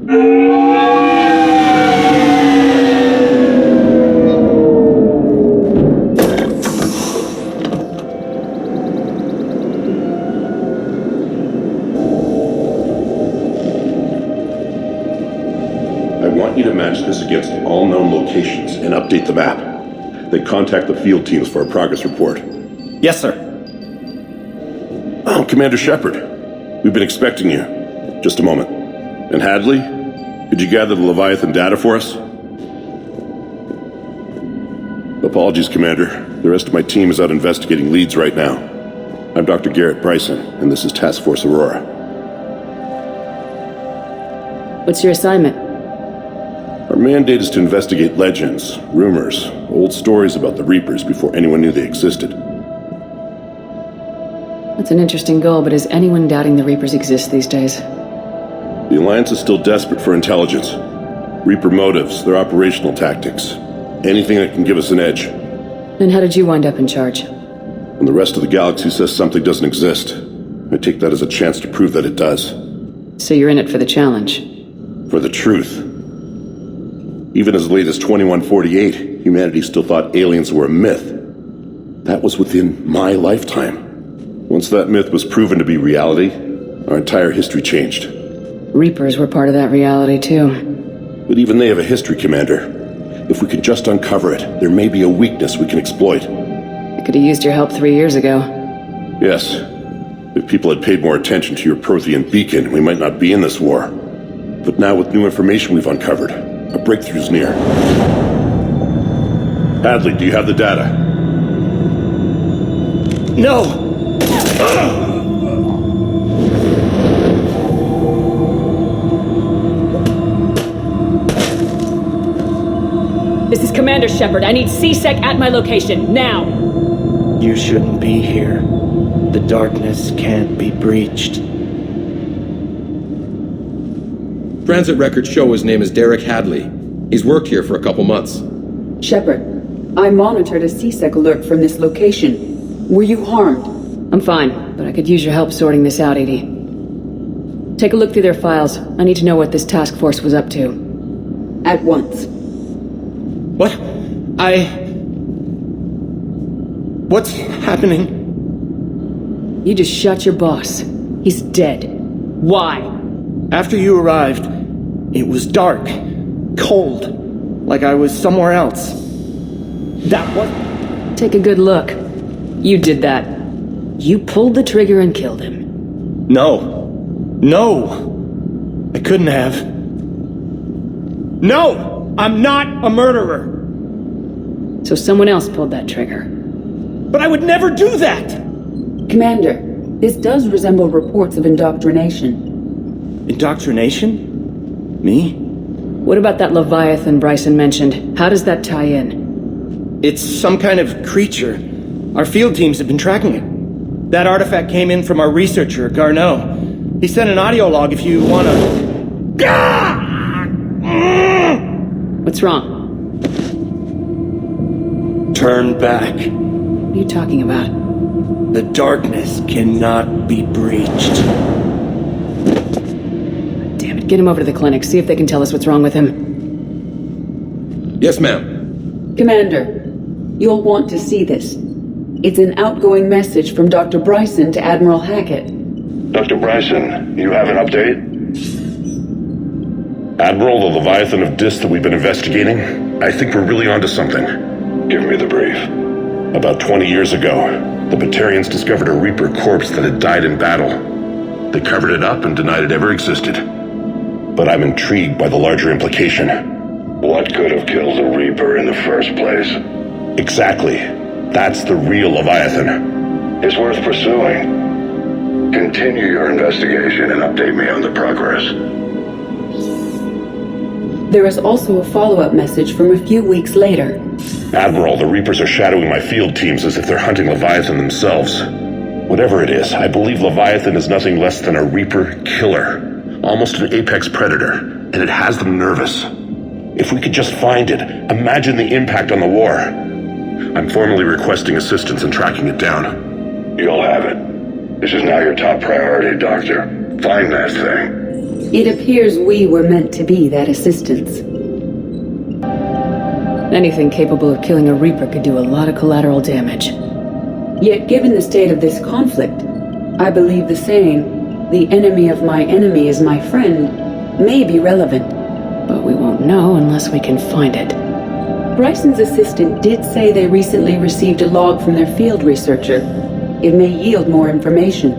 I want you to match this against all known locations and update the map. Then contact the field teams for a progress report. Yes, sir. Oh, Commander Shepard. We've been expecting you. Just a moment. And Hadley? Could you gather the Leviathan data for us? Apologies, Commander. The rest of my team is out investigating leads right now. I'm Dr. Garrett Bryson, and this is Task Force Aurora. What's your assignment? Our mandate is to investigate legends, rumors, old stories about the Reapers before anyone knew they existed. That's an interesting goal, but is anyone doubting the Reapers exist these days? The Alliance is still desperate for intelligence. Reaper motives, their operational tactics. Anything that can give us an edge. Then how did you wind up in charge? When the rest of the galaxy says something doesn't exist, I take that as a chance to prove that it does. So you're in it for the challenge? For the truth. Even as late as 2148, humanity still thought aliens were a myth. That was within my lifetime. Once that myth was proven to be reality, our entire history changed. Reapers were part of that reality, too. But even they have a history, Commander. If we could just uncover it, there may be a weakness we can exploit. I could have used your help 3 years ago. Yes. If people had paid more attention to your Prothean beacon, we might not be in this war. But now with new information we've uncovered, a breakthrough's near. Hadley, do you have the data? No! This is Commander Shepard. I need C-Sec at my location, now! You shouldn't be here. The darkness can't be breached. Transit records show his name is Derek Hadley. He's worked here for a couple months. Shepard, I monitored a C-Sec alert from this location. Were you harmed? I'm fine, but I could use your help sorting this out, Edie. Take a look through their files. I need to know what this task force was up to. At once. What? What's happening? You just shot your boss. He's dead. Why? After you arrived, it was dark, cold, like I was somewhere else. That was... Take a good look. You did that. You pulled the trigger and killed him. No. I couldn't have. No! I'm not a murderer! So someone else pulled that trigger. But I would never do that! Commander, this does resemble reports of indoctrination. Indoctrination? Me? What about that Leviathan Bryson mentioned? How does that tie in? It's some kind of creature. Our field teams have been tracking it. That artifact came in from our researcher, Garneau. He sent an audio log if you wanna... What's wrong? Turn back. What are you talking about? The darkness cannot be breached. Damn it, get him over to the clinic. See if they can tell us what's wrong with him. Yes, ma'am. Commander, you'll want to see this. It's an outgoing message from Dr. Bryson to Admiral Hackett. Dr. Bryson, you have an update? Admiral, the Leviathan of Dis that we've been investigating, I think we're really onto something. Give me the brief. About 20 years ago, the Batarians discovered a Reaper corpse that had died in battle. They covered it up and denied it ever existed. But I'm intrigued by the larger implication. What could have killed the Reaper in the first place? Exactly. That's the real Leviathan. It's worth pursuing. Continue your investigation and update me on the progress. There is also a follow-up message from a few weeks later. Admiral, the Reapers are shadowing my field teams as if they're hunting Leviathan themselves. Whatever it is, I believe Leviathan is nothing less than a Reaper killer. Almost an apex predator, and it has them nervous. If we could just find it, imagine the impact on the war. I'm formally requesting assistance in tracking it down. You'll have it. This is now your top priority, Doctor. Find that thing. It appears we were meant to be that assistance. Anything capable of killing a Reaper could do a lot of collateral damage. Yet given the state of this conflict, I believe the saying, "The enemy of my enemy is my friend," may be relevant. But we won't know unless we can find it. Bryson's assistant did say they recently received a log from their field researcher. It may yield more information.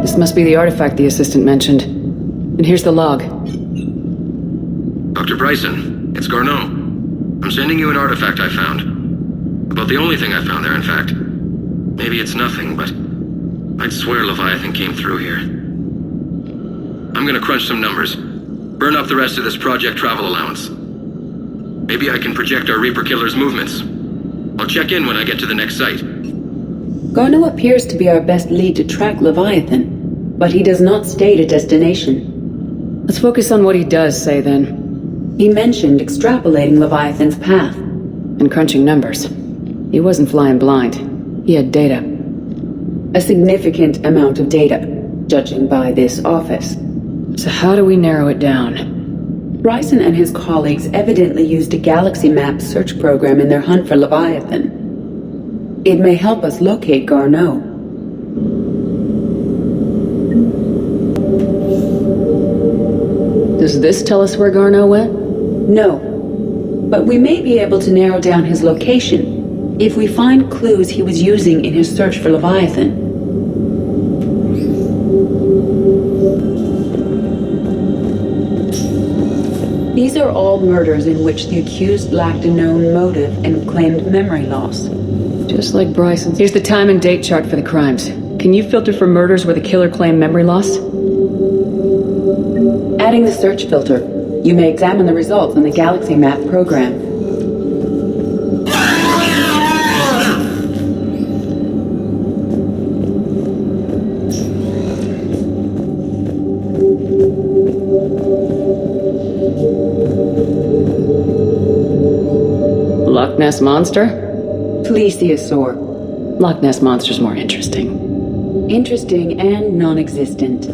This must be the artifact the assistant mentioned. And here's the log. Dr. Bryson, it's Garneau. I'm sending you an artifact I found. About the only thing I found there, in fact. Maybe it's nothing, but I'd swear Leviathan came through here. I'm gonna crunch some numbers. Burn up the rest of this project travel allowance. Maybe I can project our Reaper killer's movements. I'll check in when I get to the next site. Garneau appears to be our best lead to track Leviathan, but he does not state a destination. Let's focus on what he does say, then. He mentioned extrapolating Leviathan's path. And crunching numbers. He wasn't flying blind. He had data. A significant amount of data, judging by this office. So how do we narrow it down? Bryson and his colleagues evidently used a galaxy map search program in their hunt for Leviathan. It may help us locate Garneau. Does this tell us where Garneau went? No, but we may be able to narrow down his location if we find clues he was using in his search for Leviathan. These are all murders in which the accused lacked a known motive and claimed memory loss. Just like Bryson's. Here's the time and date chart for the crimes. Can you filter for murders where the killer claimed memory loss? Adding the search filter, you may examine the results in the Galaxy Map program. Loch Ness Monster? Plesiosaur. Loch Ness Monster's more interesting. Interesting and non-existent.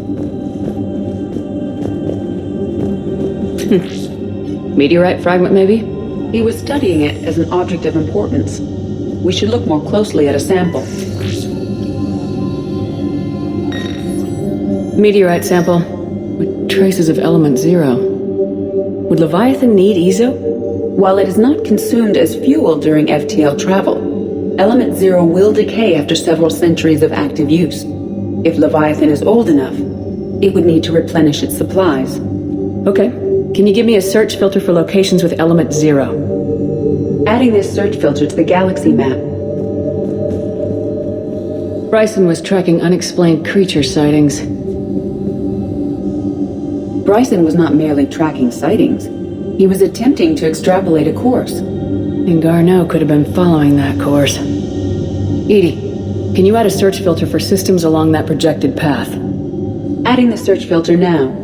Meteorite fragment, maybe? He was studying it as an object of importance. We should look more closely at a sample. Meteorite sample with traces of element 0. Would Leviathan need EZO? While it is not consumed as fuel during FTL travel, element 0 will decay after several centuries of active use. If Leviathan is old enough, it would need to replenish its supplies. Okay. Can you give me a search filter for locations with element 0? Adding this search filter to the galaxy map. Bryson was tracking unexplained creature sightings. Bryson was not merely tracking sightings. He was attempting to extrapolate a course. And Garneau could have been following that course. Edie, can you add a search filter for systems along that projected path? Adding the search filter now.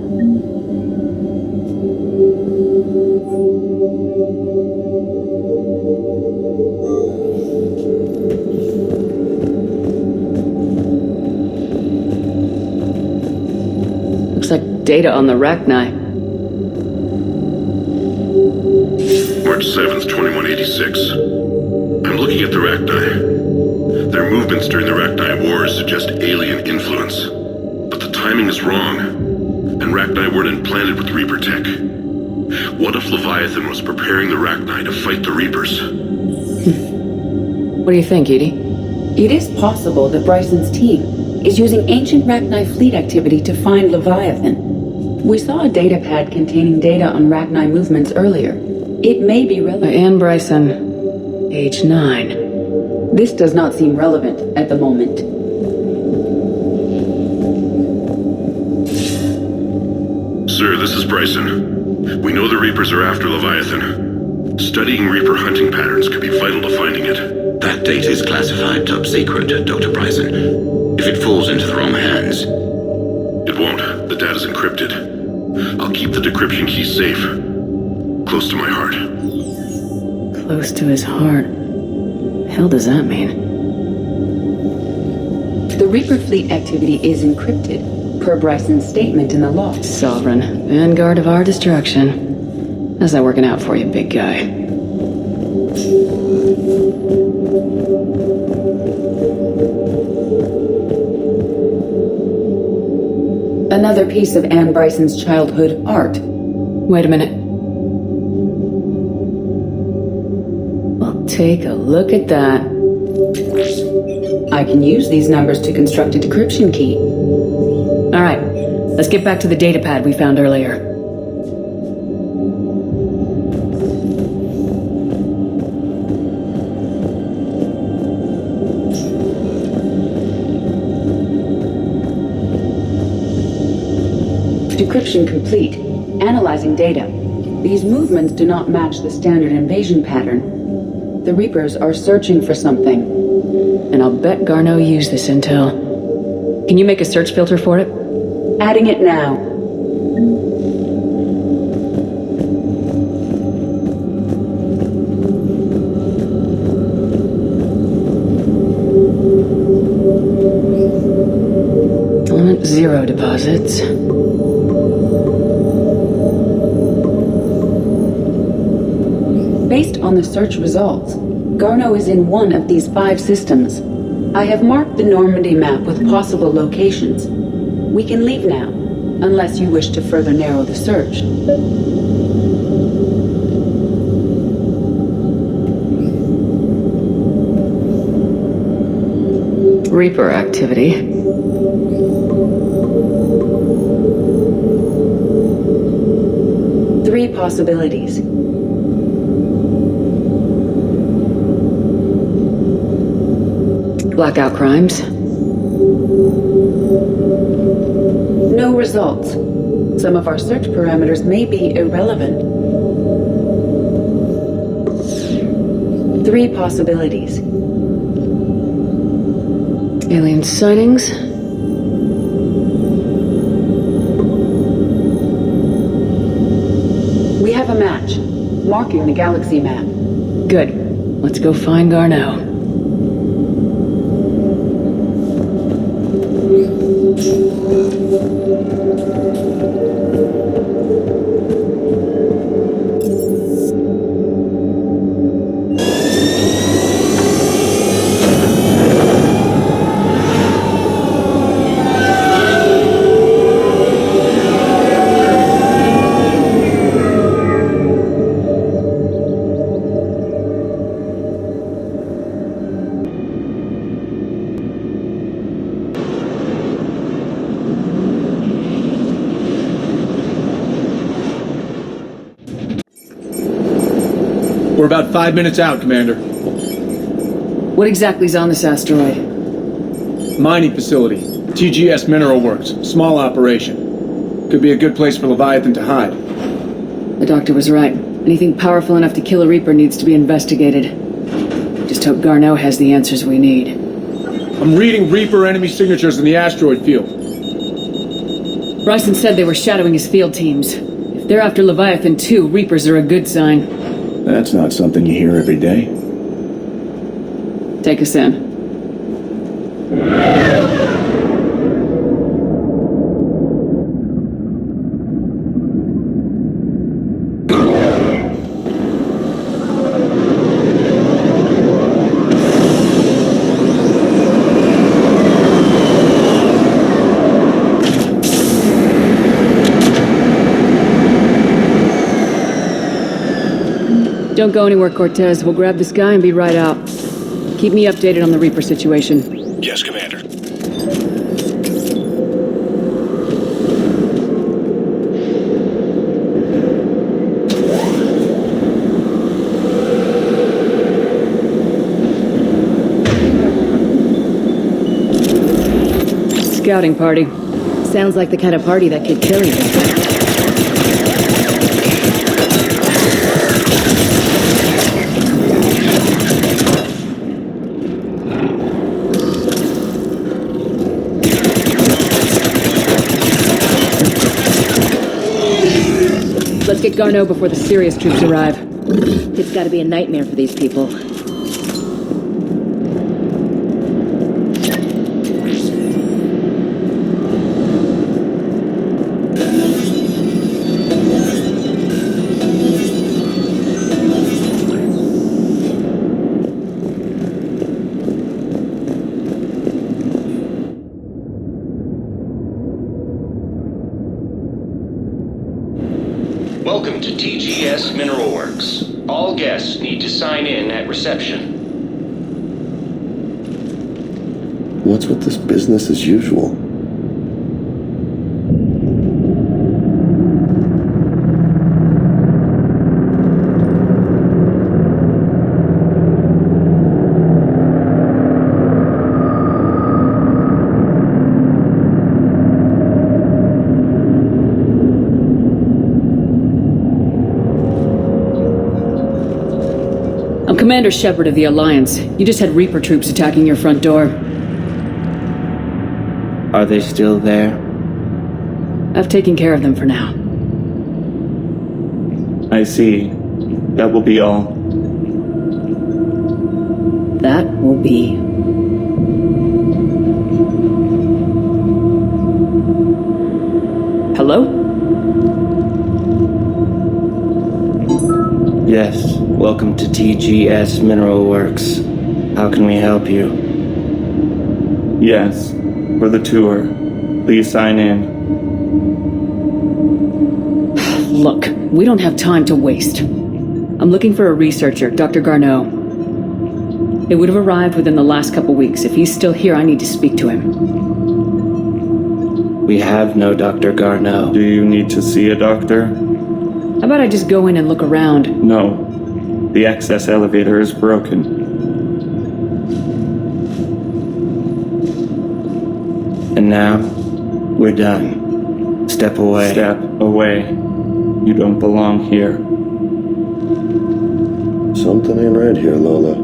Looks like data on the Rachni. March 7th, 2186. I'm looking at the Rachni. Their movements during the Rachni Wars suggest alien influence. But the timing is wrong. And Rachni weren't implanted with Reaper tech. What if Leviathan was preparing the Rachni to fight the Reapers? What do you think, Edie? It is possible that Bryson's team is using ancient Rachni fleet activity to find Leviathan. We saw a data pad containing data on Rachni movements earlier. It may be relevant. Anne Bryson, age 9. This does not seem relevant at the moment. Sir, this is Bryson. We know the Reapers are after Leviathan. Studying Reaper hunting patterns could be vital to finding it. That data is classified top secret, Dr. Bryson. If it falls into the wrong hands... It won't. The data's encrypted. I'll keep the decryption key safe. Close to my heart. Close to his heart. Hell does that mean? The Reaper fleet activity is encrypted, per Bryson's statement in the log. Sovereign, vanguard of our destruction. How's that working out for you, big guy? Another piece of Anne Bryson's childhood art. Wait a minute. Well, take a look at that. I can use these numbers to construct a decryption key. All right, let's get back to the datapad we found earlier. Decryption complete. Analyzing data. These movements do not match the standard invasion pattern. The Reapers are searching for something. And I'll bet Garneau used this intel. Can you make a search filter for it? Adding it now. Element 0 deposits. Based on the search results, Garneau is in one of these 5 systems. I have marked the Normandy map with possible locations. We can leave now, unless you wish to further narrow the search. Reaper activity. Three possibilities. Blackout crimes. No results. Some of our search parameters may be irrelevant. 3 possibilities. Alien sightings. We have a match, marking the galaxy map. Good. Let's go find Garneau. We're about 5 minutes out, Commander. What exactly is on this asteroid? Mining facility. TGS Mineral Works. Small operation. Could be a good place for Leviathan to hide. The doctor was right. Anything powerful enough to kill a Reaper needs to be investigated. Just hope Garneau has the answers we need. I'm reading Reaper enemy signatures in the asteroid field. Bryson said they were shadowing his field teams. If they're after Leviathan too, Reapers are a good sign. That's not something you hear every day. Take us in. Don't go anywhere, Cortez. We'll grab this guy and be right out. Keep me updated on the Reaper situation. Yes, Commander. Scouting party. Sounds like the kind of party that could kill you. Let's get Garneau before the serious troops arrive. It's gotta be a nightmare for these people. Welcome to TGS Mineral Works. All guests need to sign in at reception. What's with this business as usual? I'm Commander Shepard of the Alliance. You just had Reaper troops attacking your front door. Are they still there? I've taken care of them for now. I see. That will be all. That will be. Hello? Yes, welcome to TGS Mineral Works. How can we help you? Yes, for the tour. Please sign in. Look, we don't have time to waste. I'm looking for a researcher, Dr. Garneau. It would have arrived within the last couple weeks. If he's still here, I need to speak to him. We have no Dr. Garneau. Do you need to see a doctor? How about I just go in and look around? No. The access elevator is broken. And now, we're done. Step away. Step away. You don't belong here. Something ain't right here, Lola.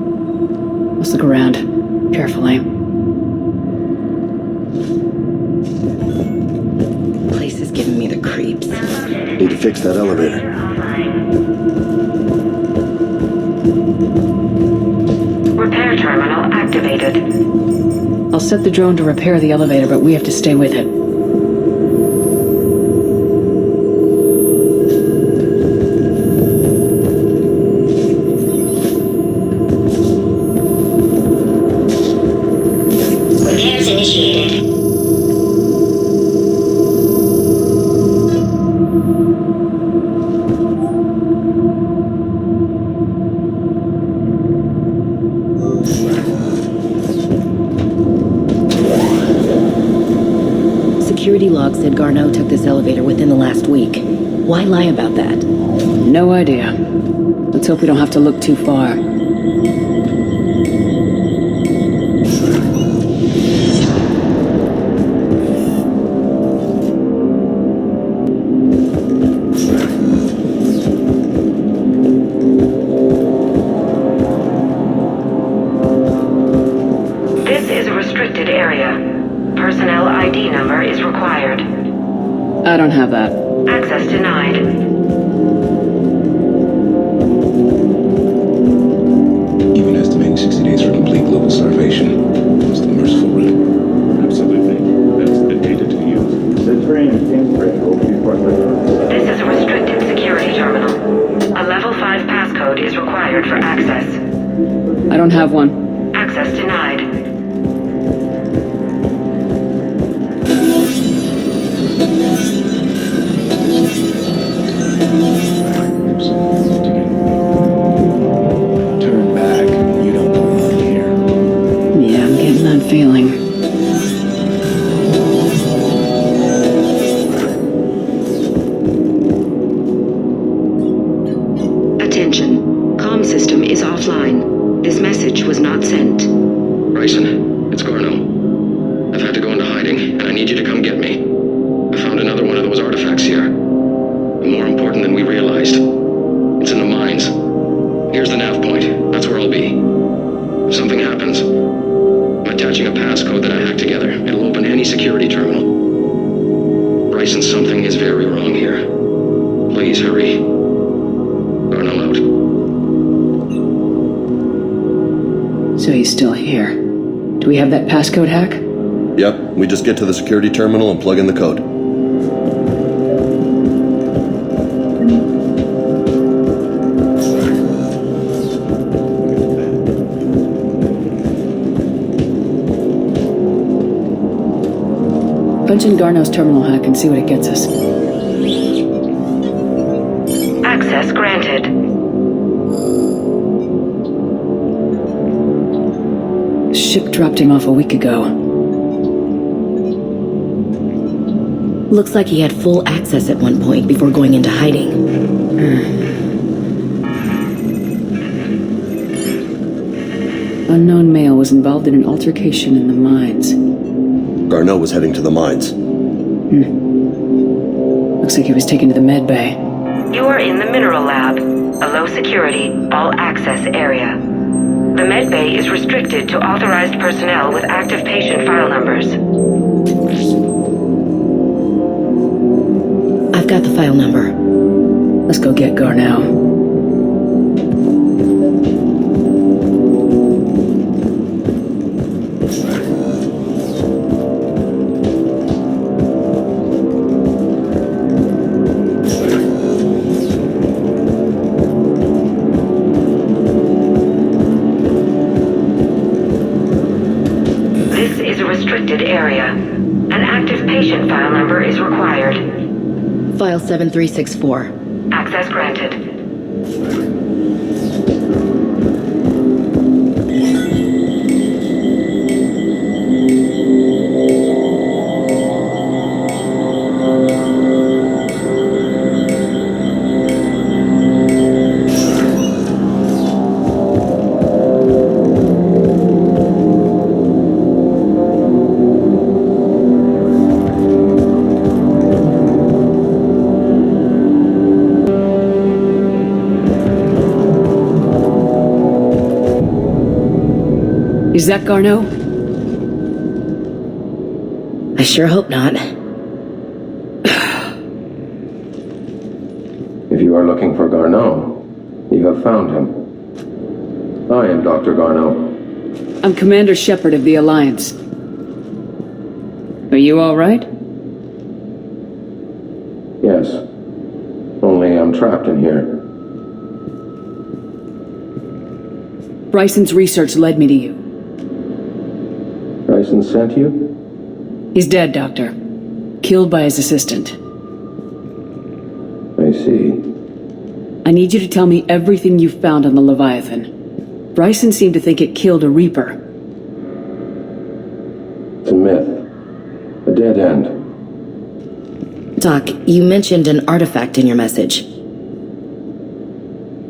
Let's look around. Carefully. Place is giving me the creeps. Need to fix that elevator. Repair terminal activated. I'll set the drone to repair the elevator, but we have to stay with it. Repairs initiated. Security log said Garneau took this elevator within the last week. Why lie about that? No idea. Let's hope we don't have to look too far. This is a restricted area. Personnel ID number is required. I don't have that. Access denied. Even estimating 60 days for complete global starvation. It's the merciful route. Absolutely. That's the data to use. The train will be processed. This is a restricted security terminal. A level 5 passcode is required for access. I don't have one. Access denied. Turn back. You don't belong here. Yeah, I'm getting that feeling. Attention. Comm system is offline. This message was not sent. Bryson, it's Garneau. I've had to go into hiding, and I need you to come get me. I found another one of those artifacts here. More important than we realized. It's in the mines. Here's the nav point. That's where I'll be. If something happens, I'm attaching a passcode that I hacked together. It'll open any security terminal. Bryson, something is very wrong here. Please hurry. Garneau out. So he's still here. Do we have that passcode hack? Yep, we just get to the security terminal and plug in the code. Punch in Garneau's terminal hack and see what it gets us. Access granted. Ship dropped him off a week ago. Looks like he had full access at one point before going into hiding. Unknown male was involved in an altercation in the mines. Garneau was heading to the mines. Looks like he was taken to the med bay. You are in the mineral lab, a low security, all access area. The med bay is restricted to authorized personnel with active patient file numbers. I've got the file number. Let's go get Garneau. Area. An active patient file number is required. File 7364. Access granted. Is that Garneau? I sure hope not. If you are looking for Garneau, you have found him. I am Dr. Garneau. I'm Commander Shepard of the Alliance. Are you all right? Yes. Only I'm trapped in here. Bryson's research led me to you. Bryson sent you? He's dead, Doctor. Killed by his assistant. I see. I need you to tell me everything you found on the Leviathan. Bryson seemed to think it killed a Reaper. It's a myth. A dead end. Doc, you mentioned an artifact in your message.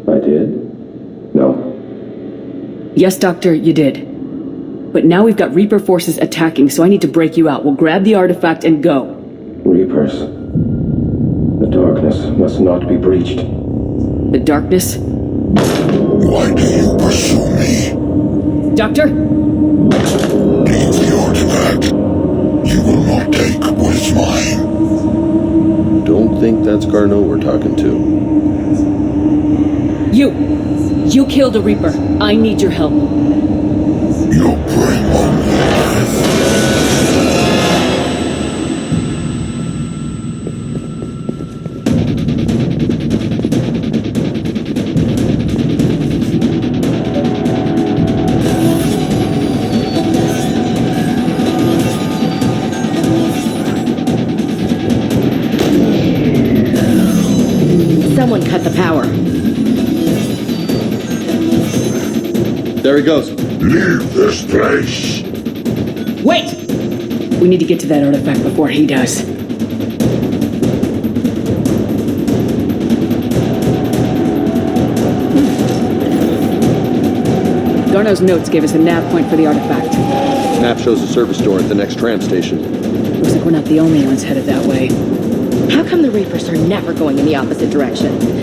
I did? No. Yes, Doctor, you did. But now we've got Reaper forces attacking, so I need to break you out. We'll grab the artifact and go. Reapers. The darkness must not be breached. The darkness? Why do you pursue me? Doctor? Take the artifact. You will not take what is mine. Don't think that's Garneau we're talking to. You killed a Reaper. I need your help. You'll bring only death. Someone cut the power. There he goes. Leave this place. Wait! We need to get to that artifact before he does. Garneau's notes gave us a nav point for the artifact. Map shows a service door at the next tram station. Looks like we're not the only ones headed that way. How come the Reapers are never going in the opposite direction?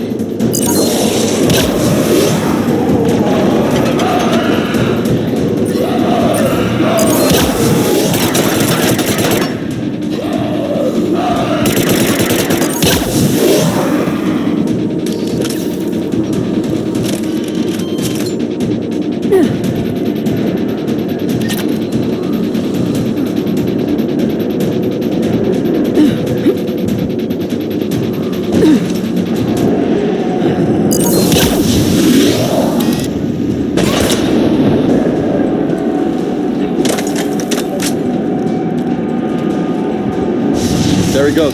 There he goes.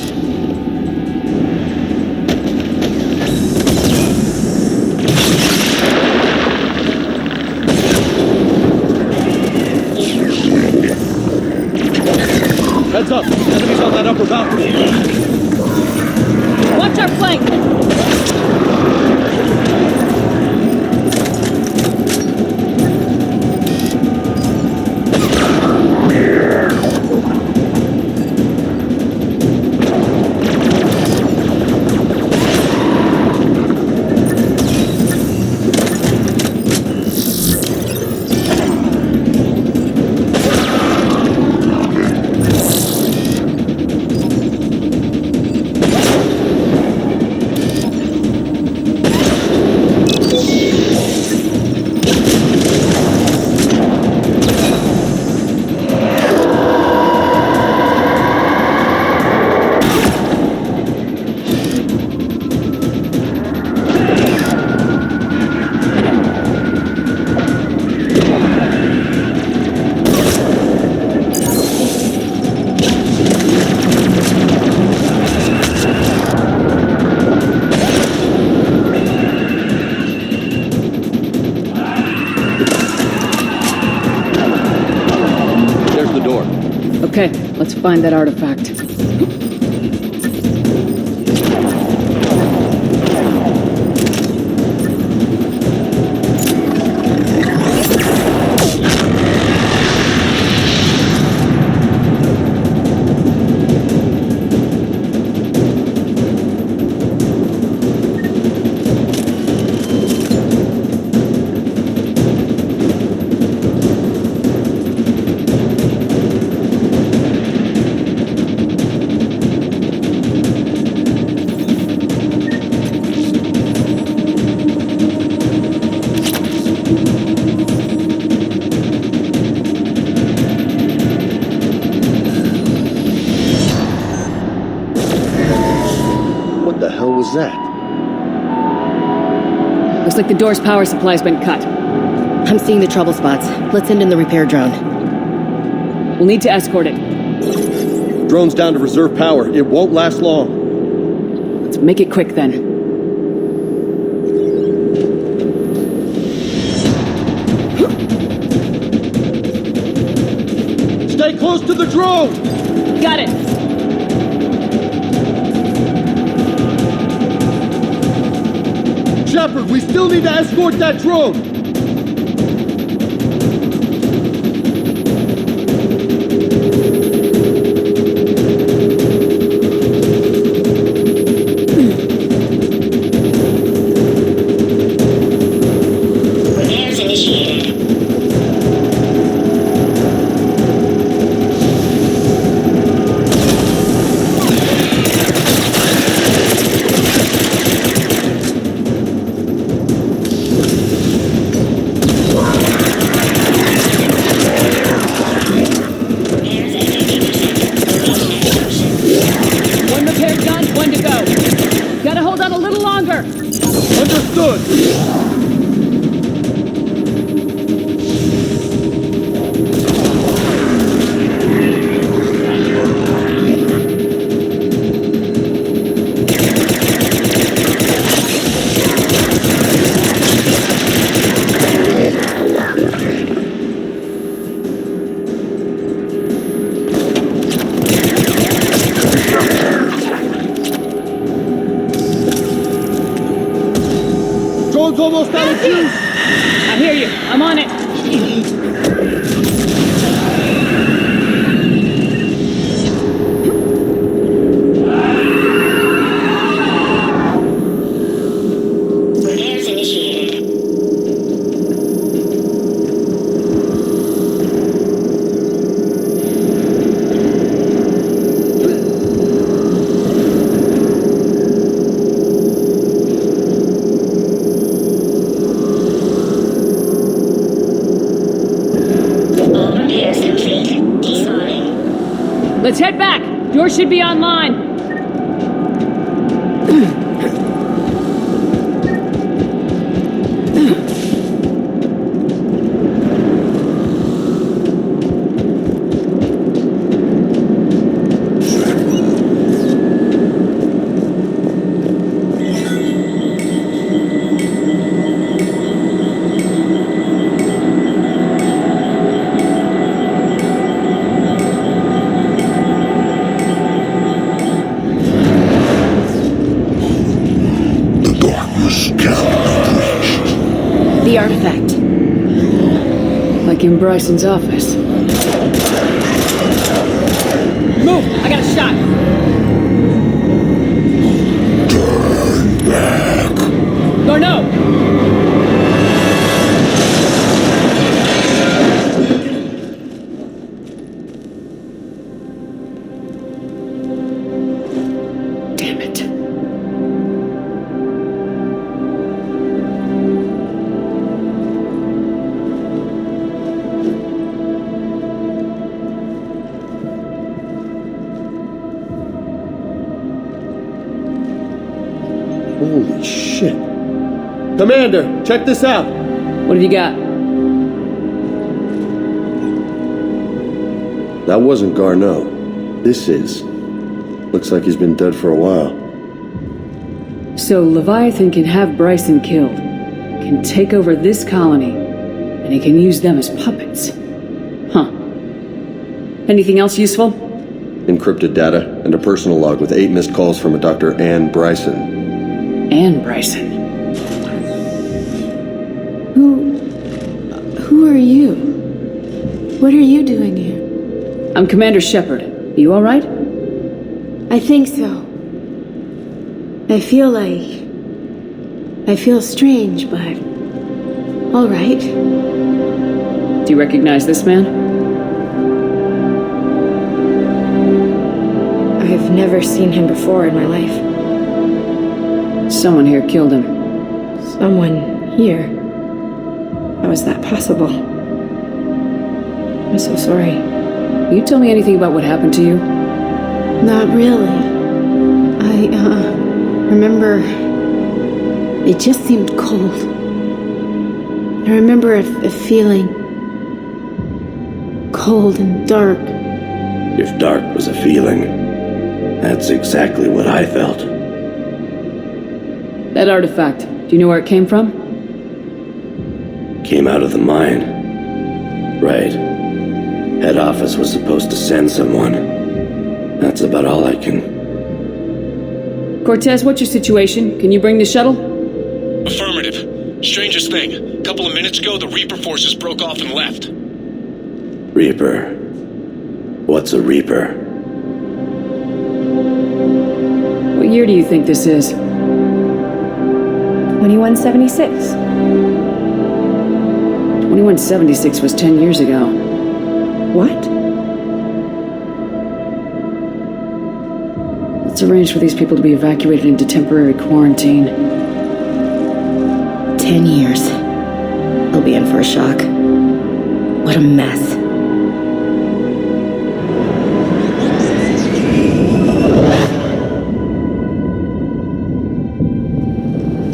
Enemies on that upper balcony. Watch our flank! Okay, let's find that artifact. What the hell was that? Looks like the door's power supply's been cut. I'm seeing the trouble spots. Let's send in the repair drone. We'll need to escort it. Drone's down to reserve power. It won't last long. Let's make it quick then. Stay close to the drone! Got it! Shepard, we still need to escort that drone! Repairs initiated. One repaired gun, one to go. Gotta hold on a little longer. Understood! Drone's almost out of juice! I hear you. I'm on it. Repairs initiated. All repairs complete. Despawning. Let's head back. Door should be online. in Bryson's office. Move! I got a shot! Turn back. Garneau! Damn it. Holy shit. Commander, check this out. What have you got? That wasn't Garneau. This is. Looks like he's been dead for a while. So Leviathan can have Bryson killed, can take over this colony, and he can use them as puppets. Huh. Anything else useful? Encrypted data and a personal log with 8 missed calls from a Dr. Ann Bryson. Ann Bryson. Who are you? What are you doing here? I'm Commander Shepard. You alright? I think so. I feel strange, but alright. Do you recognize this man? I've never seen him before in my life. Someone here killed him. Someone here? How is that possible? I'm so sorry. Can you tell me anything about what happened to you? Not really. I remember it just seemed cold. I remember a feeling cold and dark. If dark was a feeling, that's exactly what I felt. That artifact, do you know where it came from? Came out of the mine. Right. Head office was supposed to send someone. That's about all I can... Cortez, what's your situation? Can you bring the shuttle? Affirmative. Strangest thing. A couple of minutes ago, the Reaper forces broke off and left. Reaper? What's a Reaper? What year do you think this is? 2176. 2176 was 10 years ago. What? Let's arrange for these people to be evacuated into temporary quarantine. 10 years. They'll be in for a shock. What a mess.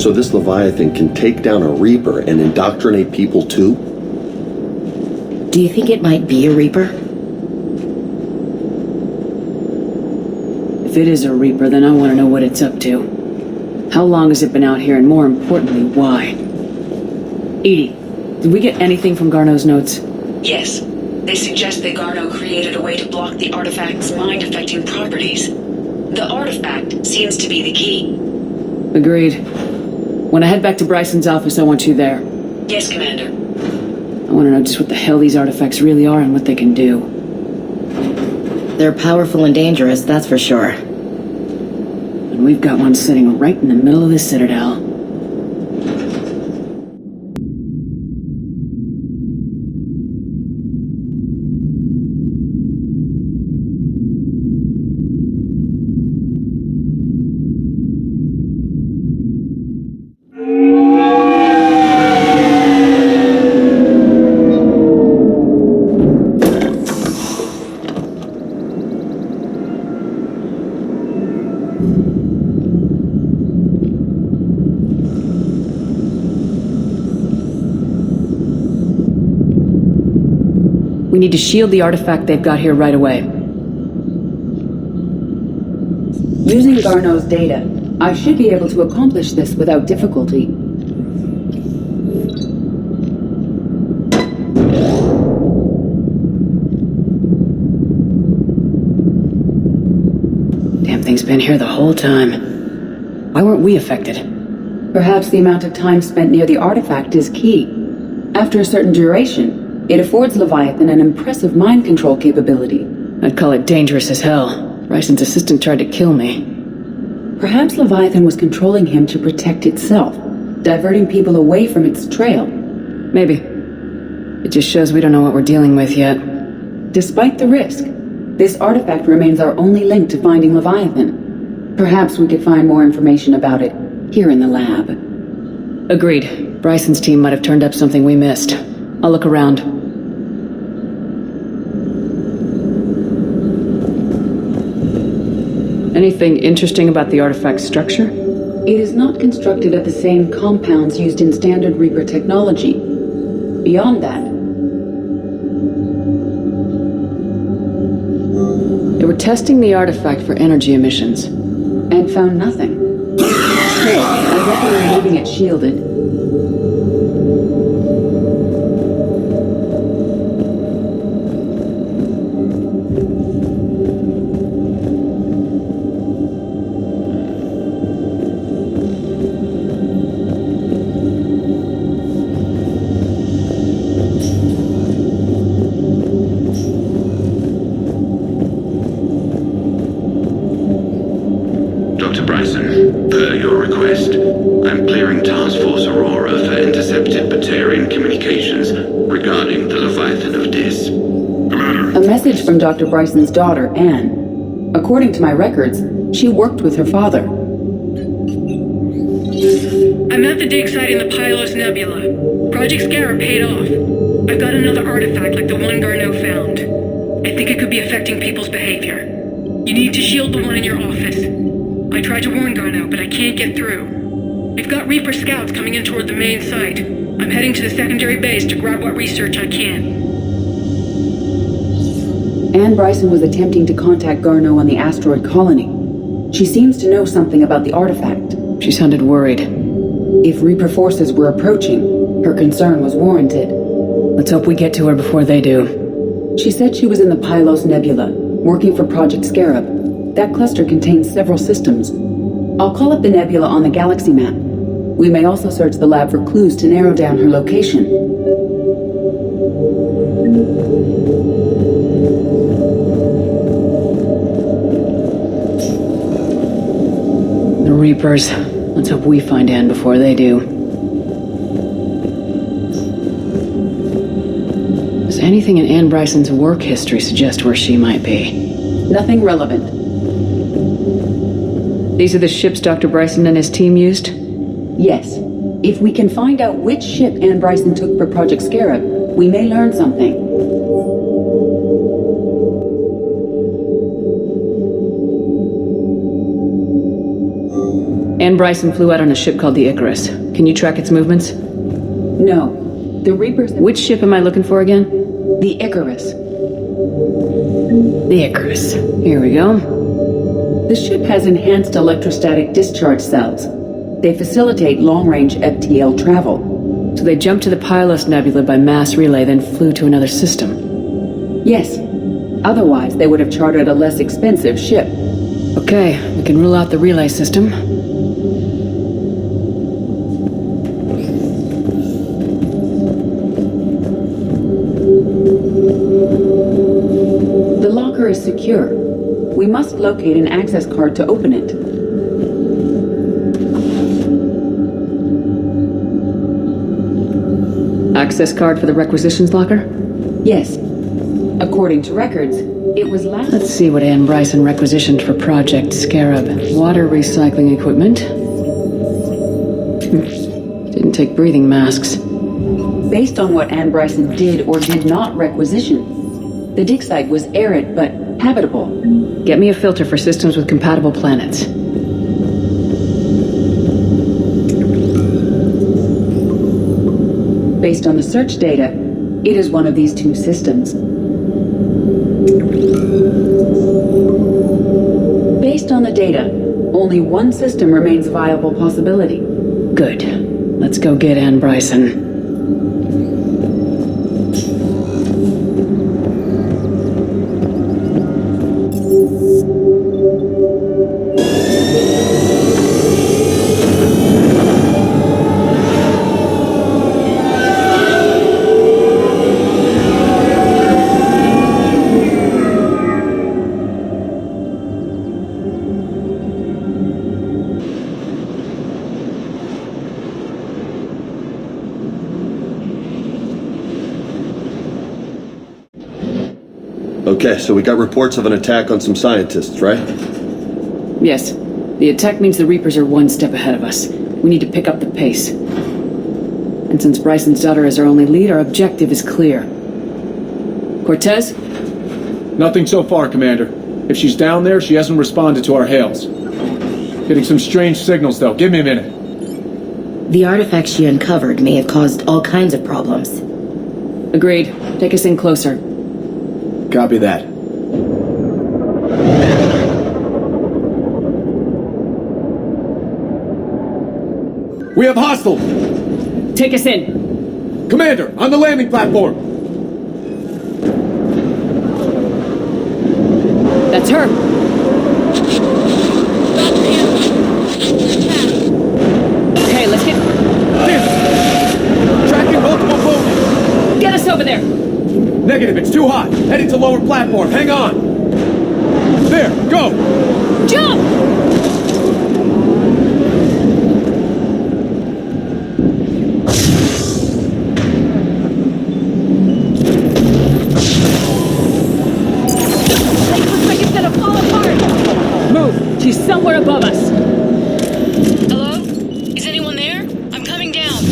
So this Leviathan can take down a Reaper and indoctrinate people too? Do you think it might be a Reaper? If it is a Reaper, then I want to know what it's up to. How long has it been out here, and more importantly, why? Edie, did we get anything from Garneau's notes? Yes. They suggest that Garneau created a way to block the artifact's mind-affecting properties. The artifact seems to be the key. Agreed. When I head back to Bryson's office, I want you there. Yes, Commander. I want to know just what the hell these artifacts really are and what they can do. They're powerful and dangerous, that's for sure. And we've got one sitting right in the middle of the Citadel. We need to shield the artifact they've got here right away. Using Garneau's data, I should be able to accomplish this without difficulty. Damn thing's been here the whole time. Why weren't we affected? Perhaps the amount of time spent near the artifact is key. After a certain duration, It affords Leviathan an impressive mind control capability. I'd call it dangerous as hell. Bryson's assistant tried to kill me. Perhaps Leviathan was controlling him to protect itself, diverting people away from its trail. Maybe. It just shows we don't know what we're dealing with yet. Despite the risk, this artifact remains our only link to finding Leviathan. Perhaps we could find more information about it here in the lab. Agreed. Bryson's team might have turned up something we missed. I'll look around. Anything interesting about the artifact's structure? It is not constructed of the same compounds used in standard Reaper technology. Beyond that, they were testing the artifact for energy emissions. And found nothing. Still, I recommend leaving it shielded. From Dr. Bryson's daughter, Anne. According to my records, she worked with her father. I'm at the dig site in the Pylos Nebula. Project Scarab paid off. I've got another artifact like the one Garneau found. I think it could be affecting people's behavior. You need to shield the one in your office. I tried to warn Garneau, but I can't get through. We've got Reaper scouts coming in toward the main site. I'm heading to the secondary base to grab what research I can. Anne Bryson was attempting to contact Garneau on the asteroid colony. She seems to know something about the artifact. She sounded worried. If Reaper forces were approaching, her concern was warranted. Let's hope we get to her before they do. She said she was in the Pylos Nebula, working for Project Scarab. That cluster contains several systems. I'll call up the nebula on the galaxy map. We may also search the lab for clues to narrow down her location. Reapers. Let's hope we find Anne before they do. Does anything in Anne Bryson's work history suggest where she might be? Nothing relevant. These are the ships Dr. Bryson and his team used? Yes. If we can find out which ship Anne Bryson took for Project Scarab, we may learn something. Anne Bryson flew out on a ship called the Icarus. Can you track its movements? No. The Reapers... Which ship am I looking for again? The Icarus. The Icarus. Here we go. The ship has enhanced electrostatic discharge cells. They facilitate long-range FTL travel. So they jumped to the Pylos Nebula by mass relay, then flew to another system? Yes. Otherwise, they would have chartered a less expensive ship. Okay, we can rule out the relay system. Is secure. We must locate an access card to open it. Access card for the requisitions locker? Yes. According to records, it was last... Let's see what Anne Bryson requisitioned for Project Scarab. Water recycling equipment. Didn't take breathing masks. Based on what Anne Bryson did or did not requisition, the dig site was arid but habitable. Get me a filter for systems with compatible planets. Based on the search data, it is one of these two systems. Based on the data, only one system remains a viable possibility. Good. Let's go get Anne Bryson. Okay, so we got reports of an attack on some scientists, right? Yes. The attack means the Reapers are one step ahead of us. We need to pick up the pace. And since Bryson's daughter is our only lead, our objective is clear. Cortez? Nothing so far, Commander. If she's down there, she hasn't responded to our hails. Getting some strange signals, though. Give me a minute. The artifacts she uncovered may have caused all kinds of problems. Agreed. Take us in closer. Copy that. We have hostiles! Take us in. Commander, on the landing platform! That's her! Okay, let's get... Tracking multiple bogies! Get us over there! Negative, it's too hot. Heading to lower platform, hang on! There, go! Jump! She's somewhere above us. Hello? Is anyone there? I'm coming down.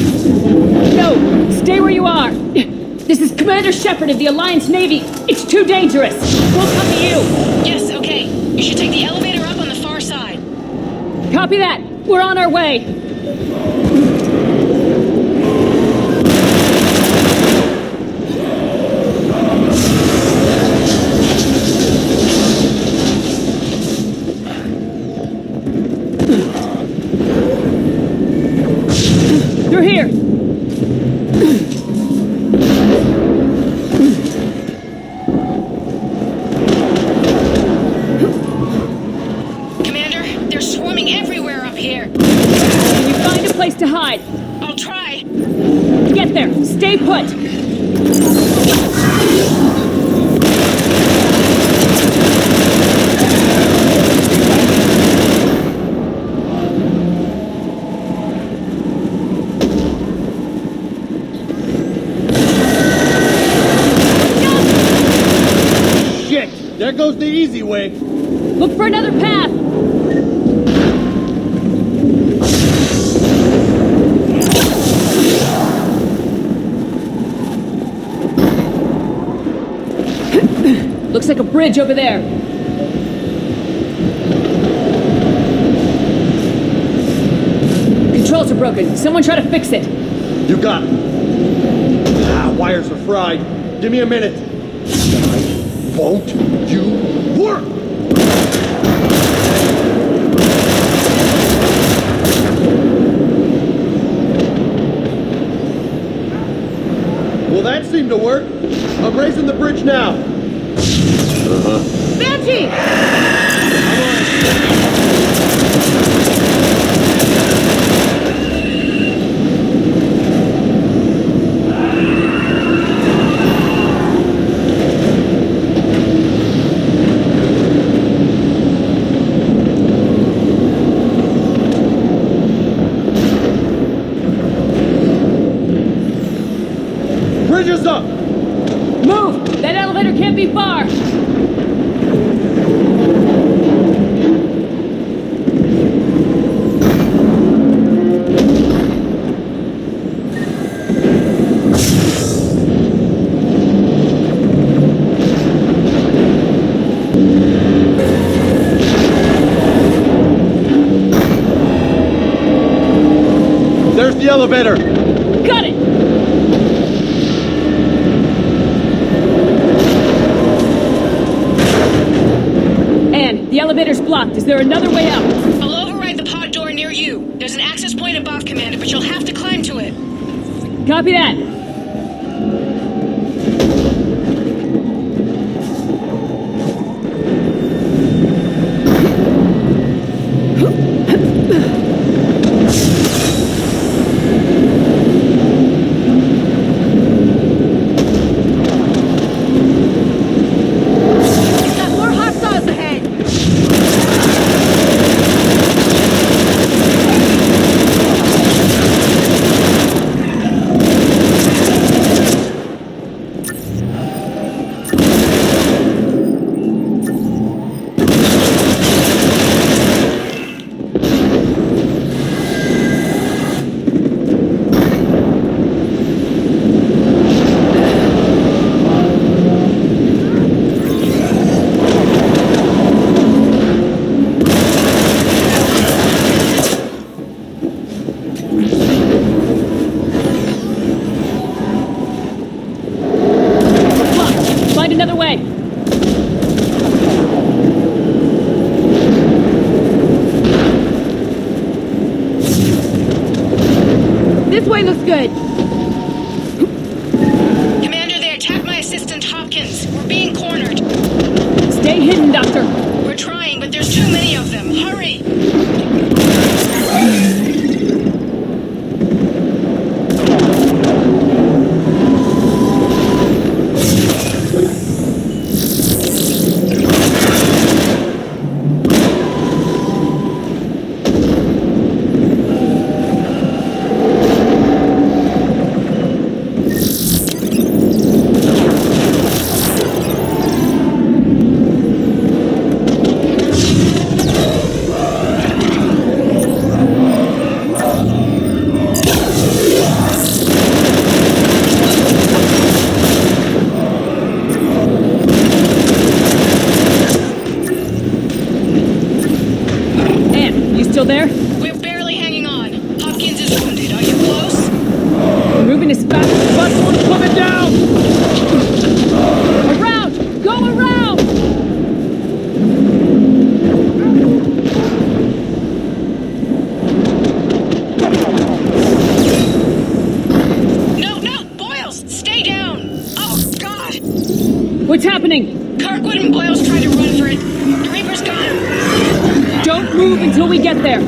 No, stay where you are. This is Commander Shepard of the Alliance Navy. It's too dangerous. We'll come to you. Yes, okay. You should take the elevator up on the far side. Copy that. We're on our way. They're here! Commander, they're swarming everywhere up here. Can you find a place to hide? I'll try. Get there! Stay put! There goes the easy way. Look for another path! Looks like a bridge over there. Controls are broken. Someone try to fix it. You got it. Wires are fried. Give me a minute. Won't you work? Well, that seemed to work. I'm raising the bridge now. Banshee! Bridge is up! Move! That elevator can't be far! There's the elevator! Got it! Anne, the elevator's blocked. Is there another way out? I'll override the pod door near you. There's an access point above, Commander, but you'll have to climb to it. Copy that. This way looks good. Commander, they attacked my assistant Hopkins. We're being cornered. Stay hidden, Doctor. We're trying, but there's too many of them. Hurry! Still there? We're barely hanging on. Hopkins is wounded. Are you close? We're moving as fast as possible to put it down! Around! Go around! No! Boyles! Stay down! Oh, God! What's happening? Kirkwood and Boyles tried to run for it. The Reaper's got him. Don't move until we get there.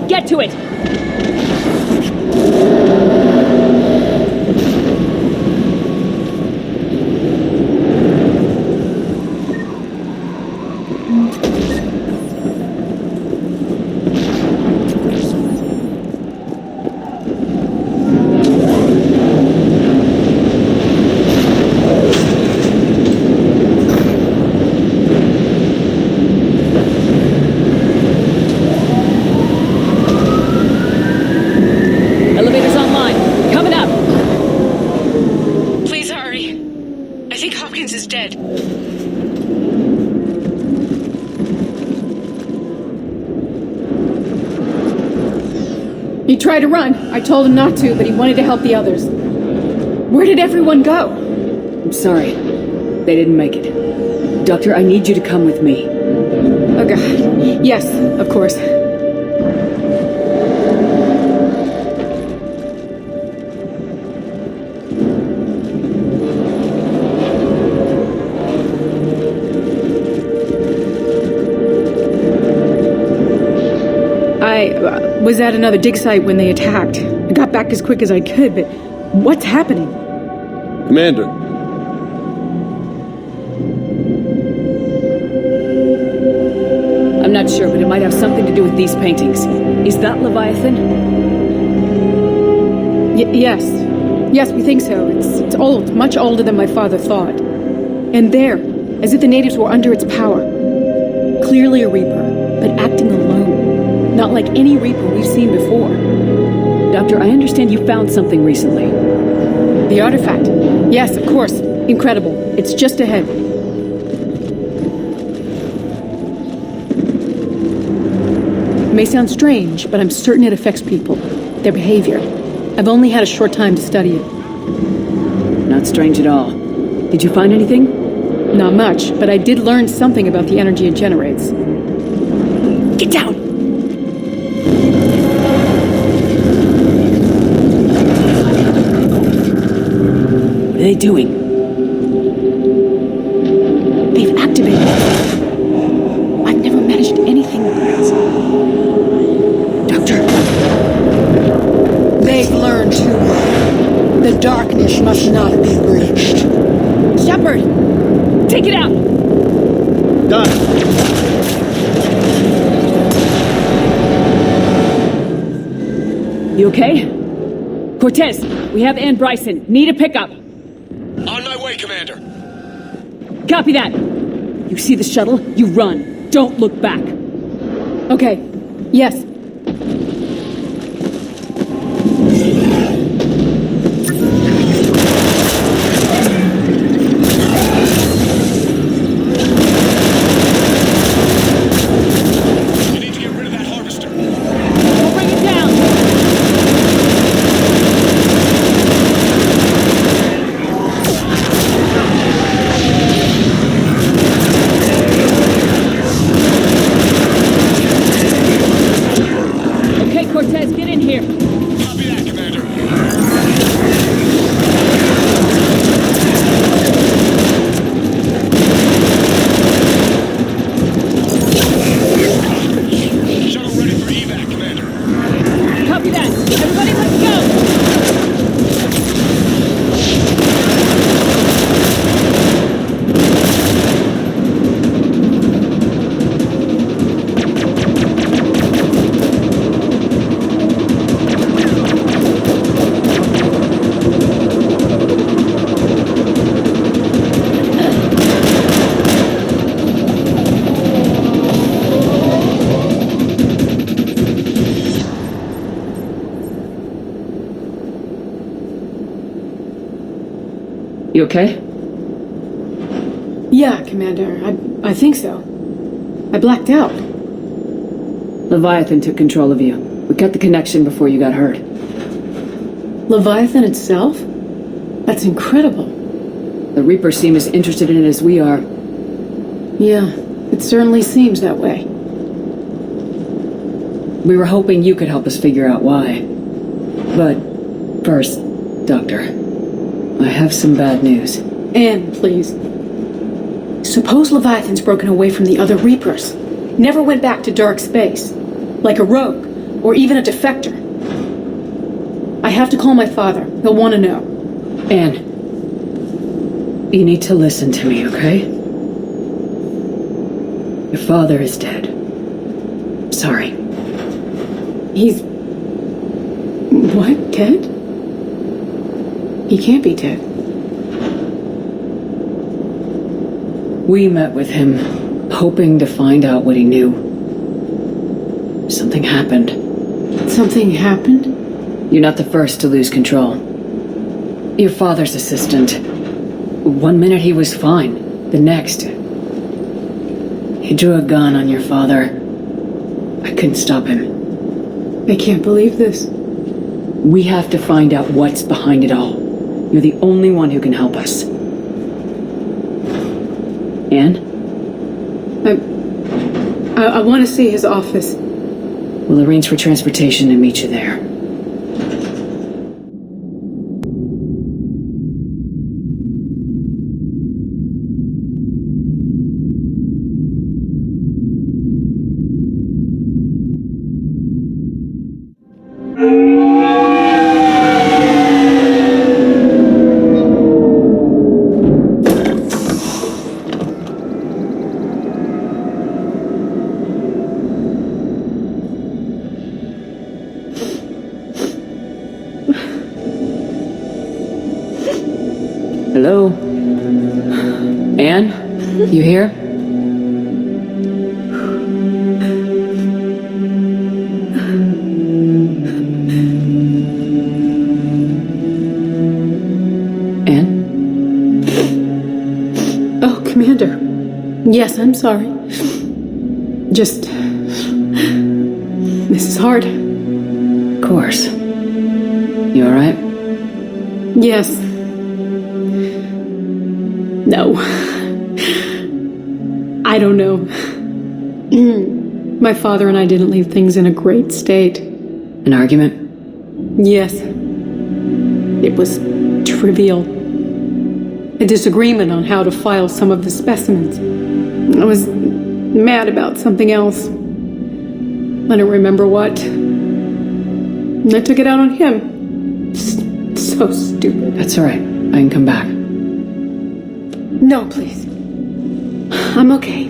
Get to it! He tried to run. I told him not to, but he wanted to help the others. Where did everyone go? I'm sorry. They didn't make it. Doctor, I need you to come with me. Oh, God. Yes, of course. I was at another dig site when they attacked. I got back as quick as I could, but what's happening? Commander. I'm not sure, but it might have something to do with these paintings. Is that Leviathan? Yes. Yes, we think so. It's old, much older than my father thought. And there, as if the natives were under its power. Clearly a Reaper, but acting alone. Not like any Reaper we've seen before. Doctor, I understand you found something recently. The artifact. Yes, of course. Incredible. It's just ahead. It may sound strange, but I'm certain it affects people. Their behavior. I've only had a short time to study it. Not strange at all. Did you find anything? Not much, but I did learn something about the energy it generates. Get down! What are they doing? They've activated it. I've never managed anything like this. Doctor? They've learned too much. The darkness must not be breached. Shepard! Take it out! Done. You okay? Cortez, we have Ann Bryson. Need a pickup. On my way, Commander. Copy that. You see the shuttle? You run. Don't look back. Okay. Yes. You okay? Yeah, Commander. I think so. I blacked out. Leviathan took control of you. We cut the connection before you got hurt. Leviathan itself? That's incredible. The Reapers seem as interested in it as we are. Yeah, it certainly seems that way. We were hoping you could help us figure out why. But first, Doctor, I have some bad news. Anne, please. Suppose Leviathan's broken away from the other Reapers. Never went back to dark space. Like a rogue, or even a defector. I have to call my father. He'll want to know. Anne, you need to listen to me, okay? Your father is dead. Sorry. He's... what? Dead? He can't be dead. We met with him, hoping to find out what he knew. Something happened. Something happened? You're not the first to lose control. Your father's assistant. 1 minute he was fine. The next... he drew a gun on your father. I couldn't stop him. I can't believe this. We have to find out what's behind it all. You're the only one who can help us. Anne? I want to see his office. We'll arrange for transportation and meet you there. Hello? Anne? You here? Anne? Oh, Commander. Yes, I'm sorry. Just... this is hard. Of course. You alright? Yes. No. I don't know. My father and I didn't leave things in a great state. An argument? Yes. It was trivial. A disagreement on how to file some of the specimens. I was mad about something else. I don't remember what. I took it out on him. So stupid. That's alright. I can come back. No, please. I'm okay.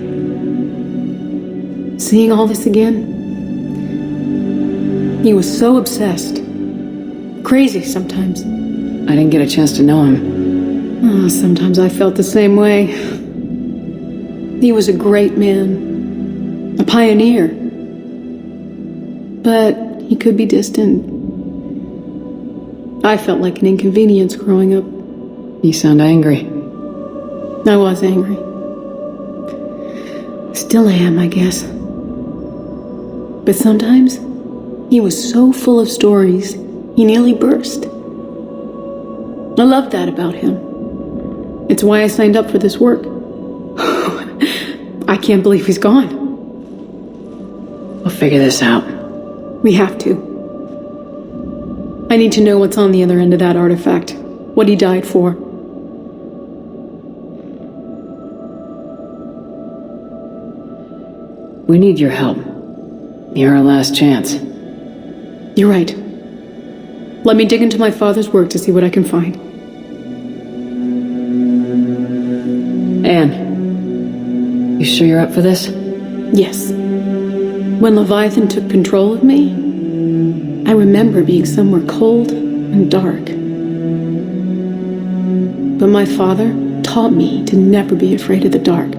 Seeing all this again? He was so obsessed. crazy sometimes. I didn't get a chance to know him. Oh, sometimes I felt the same way. He was a great man. A pioneer. But he could be distant. I felt like an inconvenience growing up. You sound angry. I was angry. Still am, I guess. But sometimes, he was so full of stories, he nearly burst. I loved that about him. It's why I signed up for this work. I can't believe he's gone. We'll figure this out. We have to. I need to know what's on the other end of that artifact. What he died for. We need your help. You're our last chance. You're right. Let me dig into my father's work to see what I can find. Anne, you sure you're up for this? Yes. When Leviathan took control of me, I remember being somewhere cold and dark. But my father taught me to never be afraid of the dark.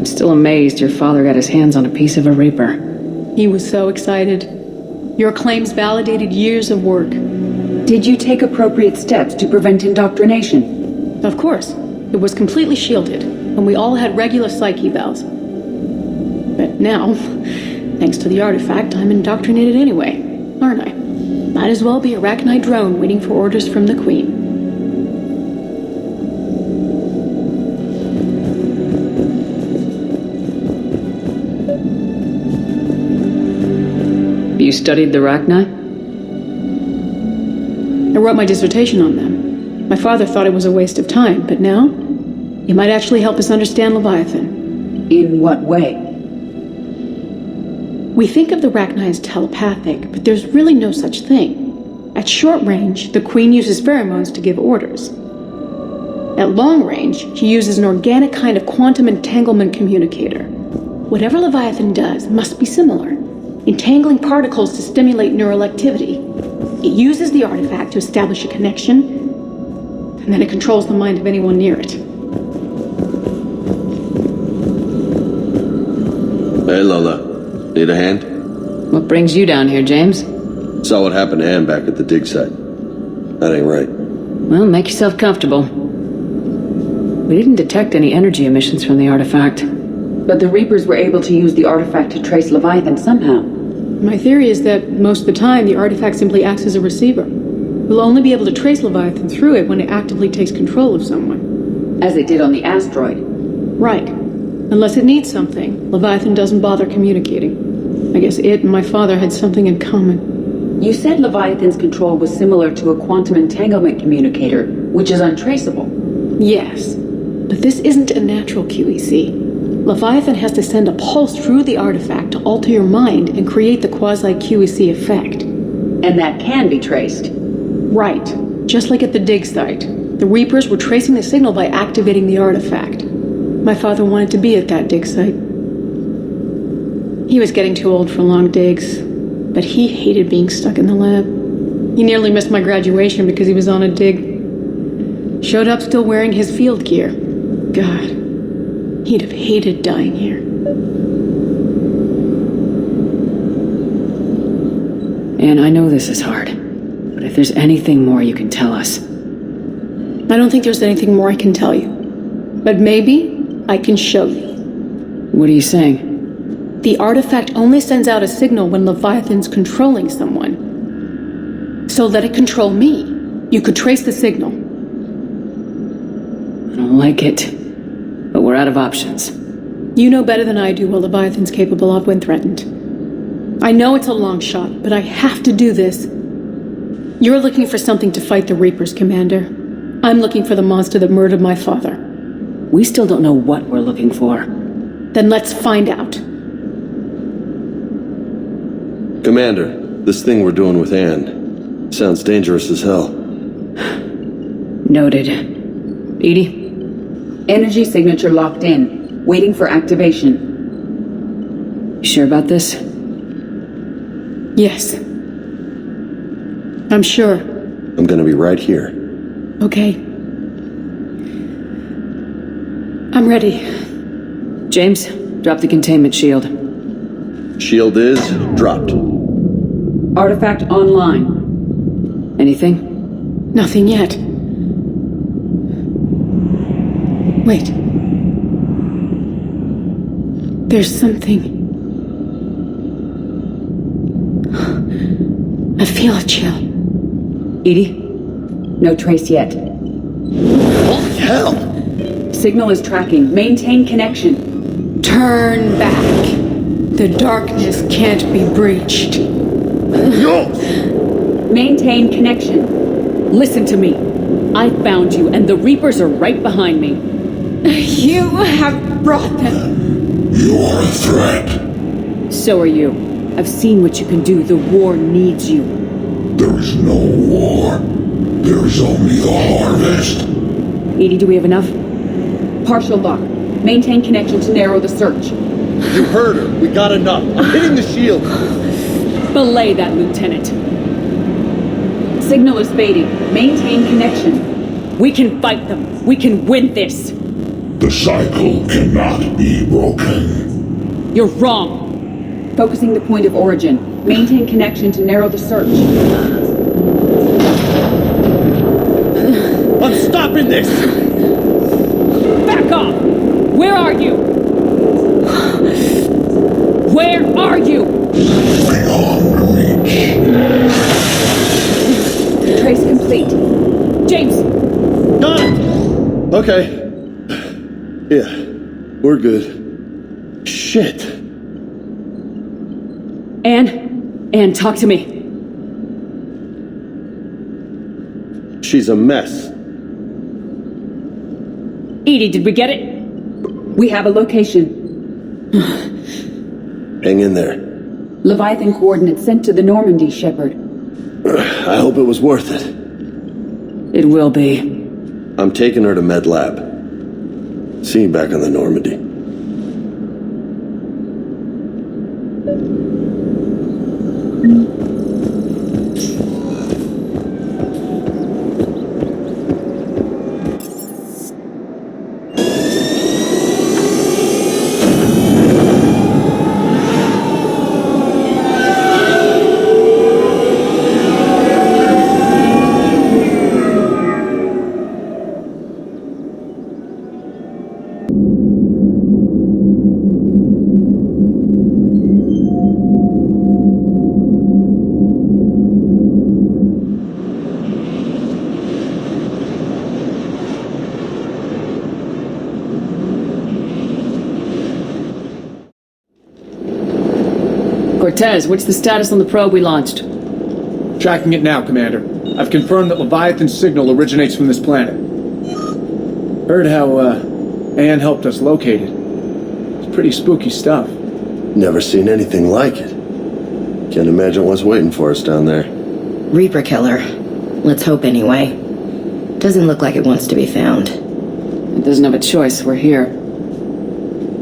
Still amazed your father got his hands on a piece of a Reaper. He was so excited. Your claims validated years of work. Did you take appropriate steps to prevent indoctrination? Of course. It was completely shielded, and we all had regular psych evals. But now, thanks to the artifact, I'm indoctrinated anyway, aren't I? Might as well be a Arachnite drone waiting for orders from the Queen. You studied the Arachnite? I wrote my dissertation on them. My father thought it was a waste of time, but now, it might actually help us understand Leviathan. In what way? We think of the Arachnite as telepathic, but there's really no such thing. At short range, the Queen uses pheromones to give orders. At long range, she uses an organic kind of quantum entanglement communicator. Whatever Leviathan does must be similar. Entangling particles to stimulate neural activity. It uses the artifact to establish a connection, and then it controls the mind of anyone near it. Hey, Lola. Need a hand? What brings you down here, James? Saw what happened to Anne back at the dig site. That ain't right. Well, make yourself comfortable. We didn't detect any energy emissions from the artifact. But the Reapers were able to use the artifact to trace Leviathan somehow. My theory is that most of the time, the artifact simply acts as a receiver. We'll only be able to trace Leviathan through it when it actively takes control of someone. As it did on the asteroid. Right. Unless it needs something, Leviathan doesn't bother communicating. I guess it and my father had something in common. You said Leviathan's control was similar to a quantum entanglement communicator, which is untraceable. Yes, but this isn't a natural QEC. Leviathan has to send a pulse through the artifact to alter your mind and create the quasi-QEC effect. And that can be traced. Right. Just like at the dig site. The Reapers were tracing the signal by activating the artifact. My father wanted to be at that dig site. He was getting too old for long digs, but he hated being stuck in the lab. He nearly missed my graduation because he was on a dig. Showed up still wearing his field gear. God. He'd have hated dying here. And I know this is hard, but if there's anything more you can tell us. I don't think there's anything more I can tell you. But maybe I can show you. What are you saying? The artifact only sends out a signal when Leviathan's controlling someone. So let it control me. You could trace the signal. I don't like it. But we're out of options. You know better than I do what Leviathan's capable of when threatened. I know it's a long shot, but I have to do this. You're looking for something to fight the Reapers, Commander. I'm looking for the monster that murdered my father. We still don't know what we're looking for. Then let's find out. Commander, This thing we're doing with Anne sounds dangerous as hell. Noted. Edie? Energy signature locked in. Waiting for activation. You sure about this? Yes. I'm sure. I'm gonna be right here. Okay. I'm ready. James, drop the containment shield. Shield is dropped. Artifact online. Anything? Nothing yet. Wait. There's something. I feel a chill. Edie? No trace yet. Holy hell! Signal is tracking. Maintain connection. Turn back. The darkness can't be breached. No! Maintain connection. Listen to me. I found you, and the Reapers are right behind me. You have brought them. You are a threat. So are you. I've seen what you can do. The war needs you. There is no war. There is only the harvest. Edie, do we have enough? Partial lock. Maintain connection to narrow the search. You heard her. We got enough. I'm hitting the shield. Belay that, Lieutenant. Signal is fading. Maintain connection. We can fight them. We can win this. The cycle cannot be broken. You're wrong. Focusing the point of origin. Maintain connection to narrow the search. I'm stopping this! Back off! Where are you? Where are you? Beyond reach. Trace complete. James! Got it! Okay. Yeah, we're good. Shit. Anne, talk to me. She's a mess. Edie, did we get it? We have a location. Hang in there. Leviathan coordinates sent to the Normandy, Shepard. I hope it was worth it. It will be. I'm taking her to Med Lab. See you back on the Normandy. Cortez, what's the status on the probe we launched? Tracking it now, Commander. I've confirmed that Leviathan's signal originates from this planet. Heard how, Anne helped us locate it. It's pretty spooky stuff. Never seen anything like it. Can't imagine what's waiting for us down there. Reaper killer. Let's hope anyway. Doesn't look like it wants to be found. It doesn't have a choice. We're here.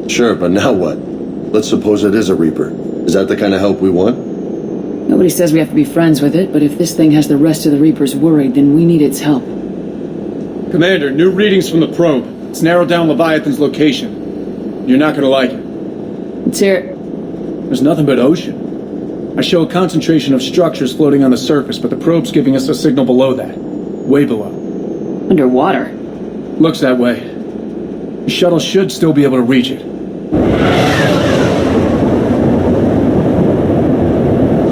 Sure, but now what? Let's suppose it is a Reaper. Is that the kind of help we want? Nobody says we have to be friends with it, but if this thing has the rest of the Reapers worried, then we need its help. Commander, new readings from the probe. It's narrowed down Leviathan's location. You're not gonna like it. Let's hear it. There's nothing but ocean. I show a concentration of structures floating on the surface, but the probe's giving us a signal below that. Way below. Underwater? Looks that way. The shuttle should still be able to reach it.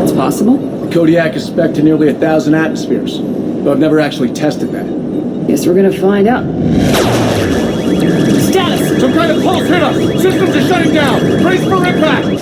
It's possible? Kodiak is spec'd to nearly 1,000 atmospheres, but I've never actually tested that. Guess we're gonna find out. Status! Some kind of pulse hit us! Systems are shutting down! Brace for impact!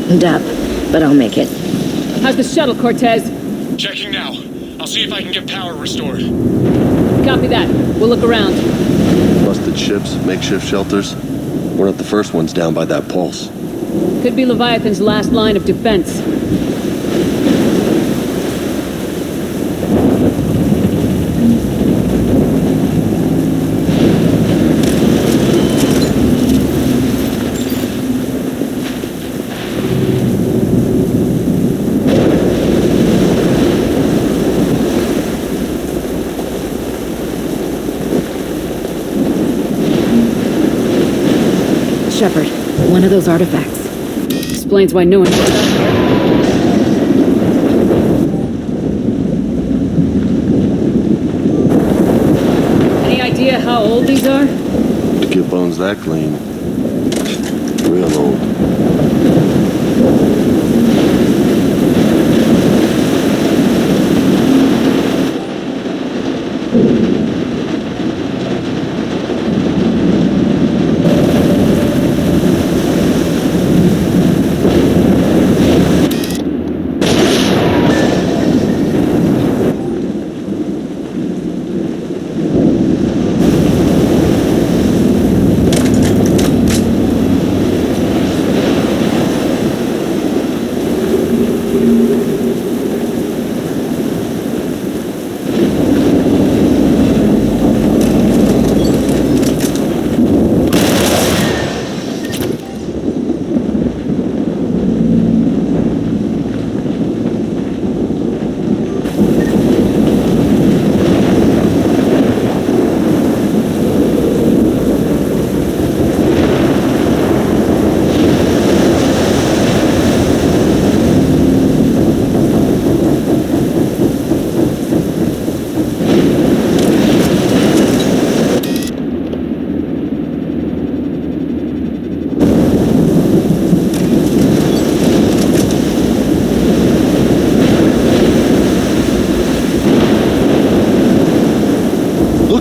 Dup, but I'll make it. How's the shuttle, Cortez? Checking now. I'll see if I can get power restored. Copy that. We'll look around. Busted ships, makeshift shelters. We're not the first ones down by that pulse. Could be Leviathan's last line of defense. Shepard, one of those artifacts. Explains why no one knows about it. Any idea how old these are? To get bones that clean. Real old.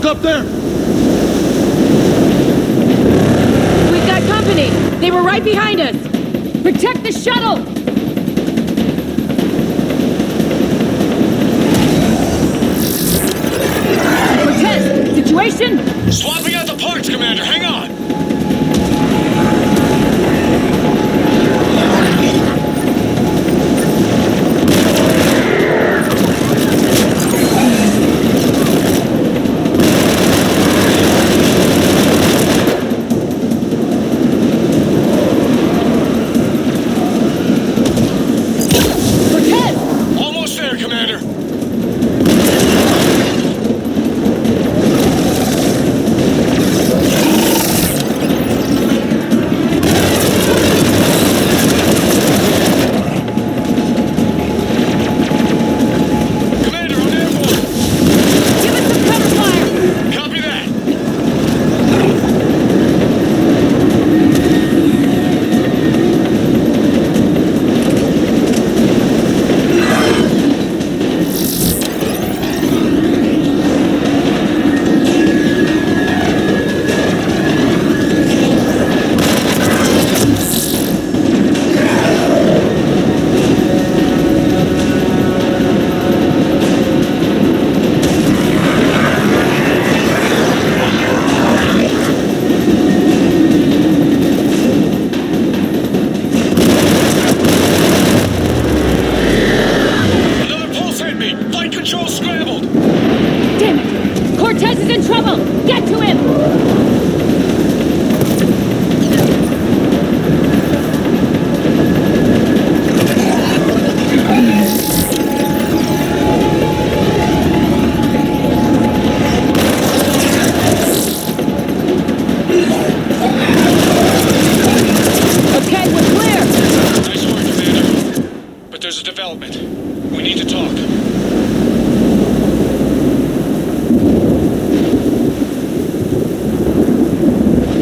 Up there! We've got company! They were right behind us! Protect the shuttle! Cortez, situation? Swapping out the parts, Commander. Hang on!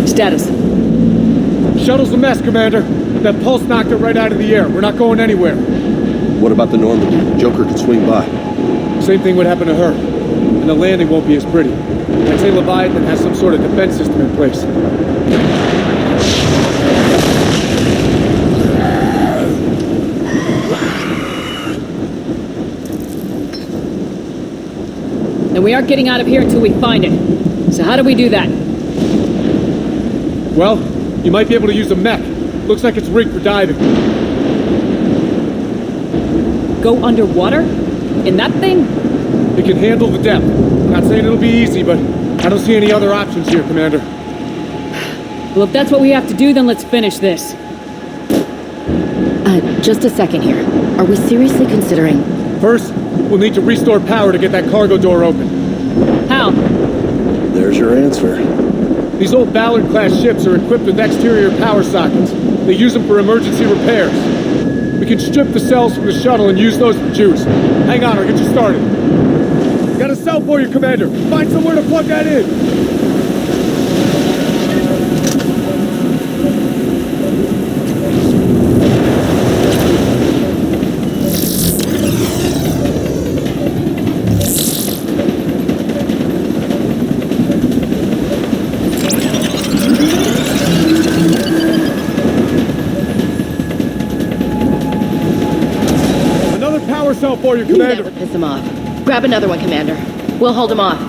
Status. Shuttle's a mess, Commander. That pulse knocked it right out of the air. We're not going anywhere. What about the Normandy? Joker could swing by. Same thing would happen to her. And the landing won't be as pretty. I'd say Leviathan has some sort of defense system in place. Then we aren't getting out of here until we find it. So how do we do that? Well, you might be able to use a mech. Looks like it's rigged for diving. Go underwater? In that thing? It can handle the depth. Not saying it'll be easy, but I don't see any other options here, Commander. Well, if that's what we have to do, then let's finish this. Just a second here. Are we seriously considering... First, we'll need to restore power to get that cargo door open. How? There's your answer. These old Ballard-class ships are equipped with exterior power sockets. They use them for emergency repairs. We can strip the cells from the shuttle and use those for juice. Hang on, I'll get you started. Got a cell for you, Commander. Find somewhere to plug that in. Cell for you, Commander. Never piss him off. Grab another one, Commander. We'll hold him off.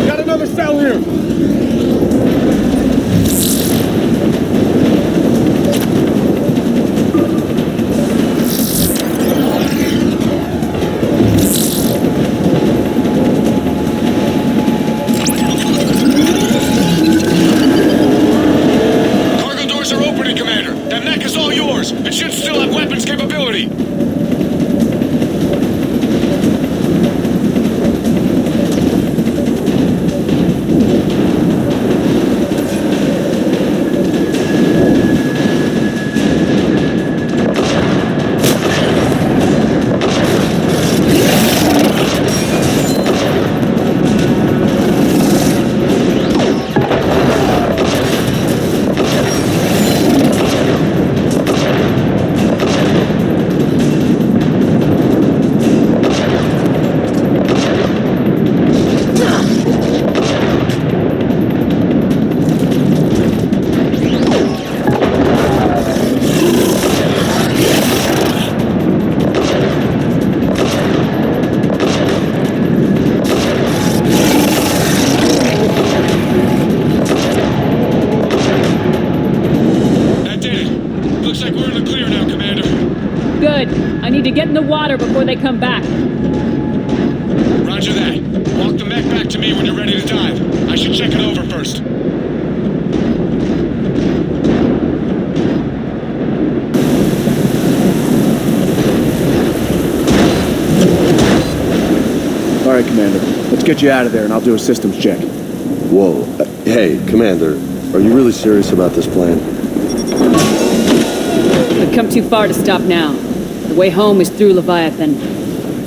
Got another cell here. It should still have weapons capability! To get in the water before they come back. Roger that. Walk the mech back to me when you're ready to dive. I should check it over first. All right, Commander. Let's get you out of there and I'll do a systems check. Whoa. Hey, Commander. Are you really serious about this plan? We've come too far to stop now. The way home is through Leviathan.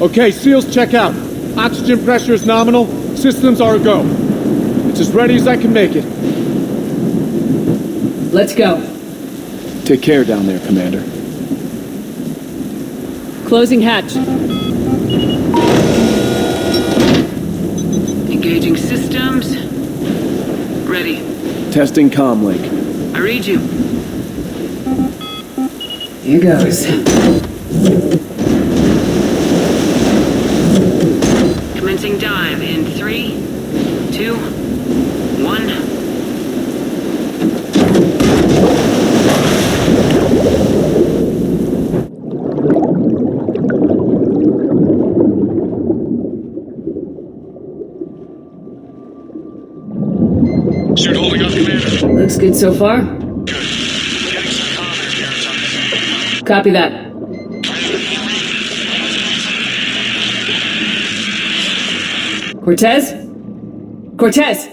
Okay, SEALs check out. Oxygen pressure is nominal. Systems are a go. It's as ready as I can make it. Let's go. Take care down there, Commander. Closing hatch. Engaging systems. Ready. Testing comm link. I read you. Here goes. Commencing dive in 3, 2, 1. Suit holding up, Commander. Looks good so far. Good. Getting some comm here or something. Copy that. Cortez? Cortez!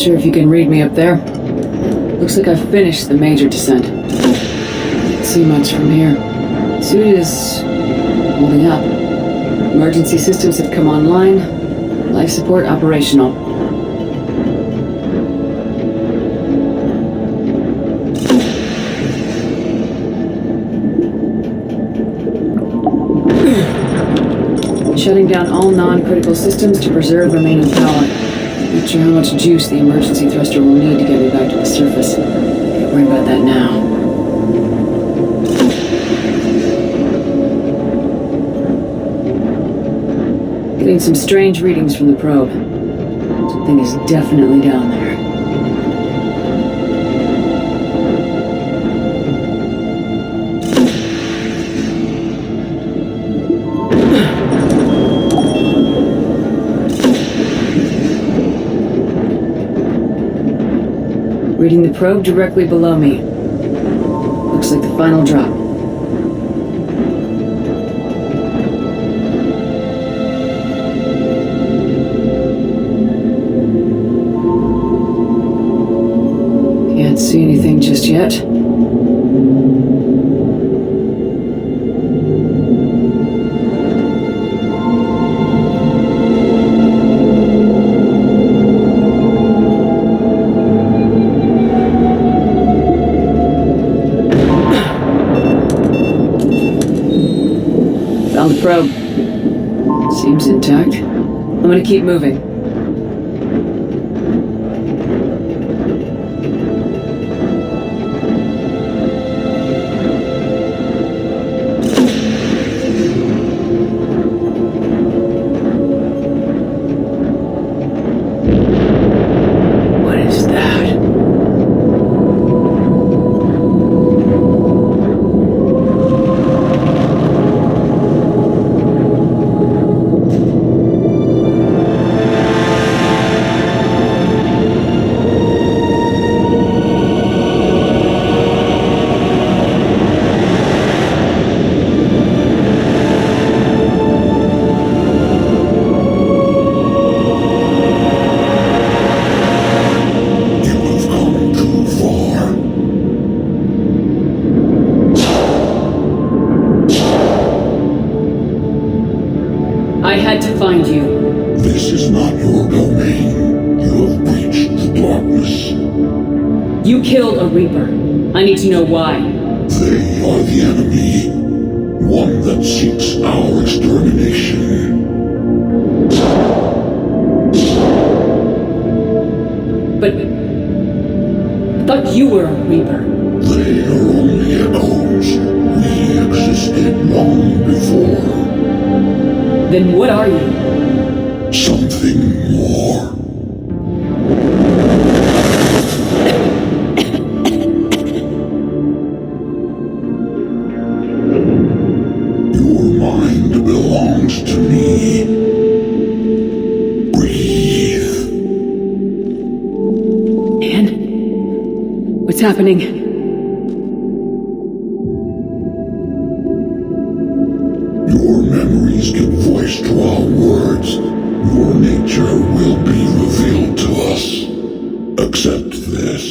sure if you can read me up there. Looks like I've finished the major descent. Can't see much from here. Suit is holding up. Emergency systems have come online. Life support operational. Shutting down all non-critical systems to preserve remaining power. Not sure how much juice the emergency thruster will need to get me back to the surface. Can't worry about that now. Getting some strange readings from the probe. Something is definitely down there. Reading the probe directly below me. Looks like the final drop. Can't see anything just yet. Found the probe. Seems intact. I'm gonna keep moving. What is that? I had to find you. This is not your domain. You have breached the darkness. You killed a Reaper. I need to know why. They are the enemy. One that seeks our extermination. But I thought you were a Reaper. They are only echoes. We existed long before. Then what are you? Something more. Your mind belongs to me. Breathe. And? What's happening? Your memories give voice to our words. Your nature will be revealed to us. Accept this.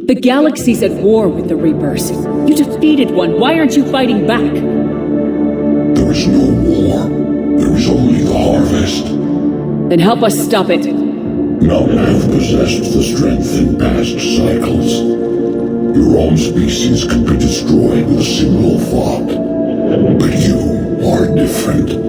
The galaxy's at war with the Reapers. You defeated one. Why aren't you fighting back? There is no war. There is only the harvest. Then help us stop it. None have possessed the strength in past cycles. Your own species could be destroyed with a single thought. But you are different.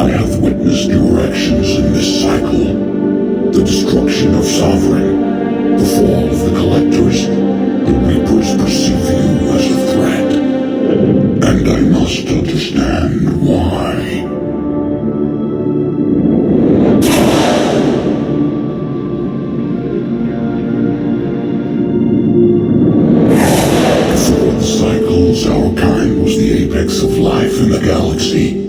I have witnessed your actions in this cycle. The destruction of Sovereign, the fall of the Collectors. The Reapers perceive you as a threat. And I must understand why. Before the cycles, our kind was the apex of life in the galaxy.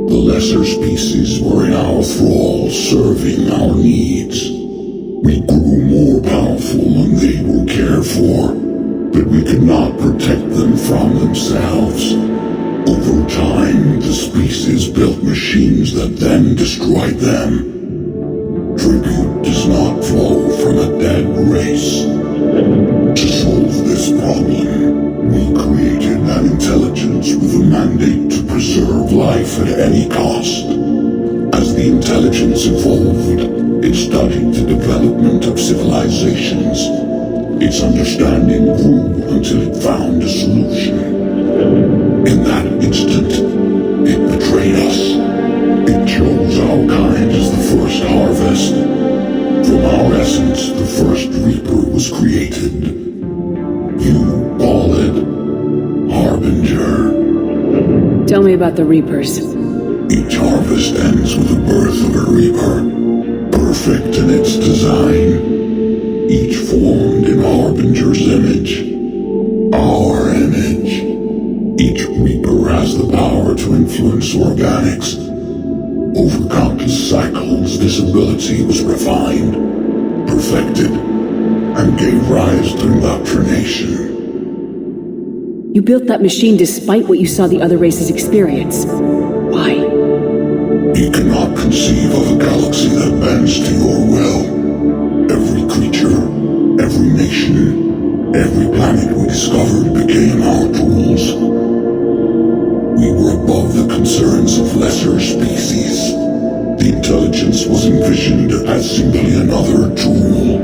The lesser species were in our thrall, serving our needs. We grew more powerful and they were cared for, but we could not protect them from themselves. Over time, the species built machines that then destroyed them. tribute does not flow from a dead race. To solve this problem, we created an intelligence with a mandate to preserve life at any cost. As the intelligence evolved, it studied the development of civilizations. Its understanding grew until it found a solution. In that instant, it betrayed us. It chose our kind as the first harvest. From our essence, the first Reaper was created. You call it Harbinger. Tell me about the Reapers. Each harvest ends with the birth of a Reaper, perfect in its design. Each formed in Harbinger's image. Our image. Each Reaper has the power to influence organics. Over countless cycles, this ability was refined, perfected, and gave rise to indoctrination. You built that machine despite what you saw the other races experience. Why? You cannot conceive of a galaxy that bends to your will. Every creature, every nation, every planet we discovered became our tools. We were above the concerns of lesser species. The intelligence was envisioned as simply another tool.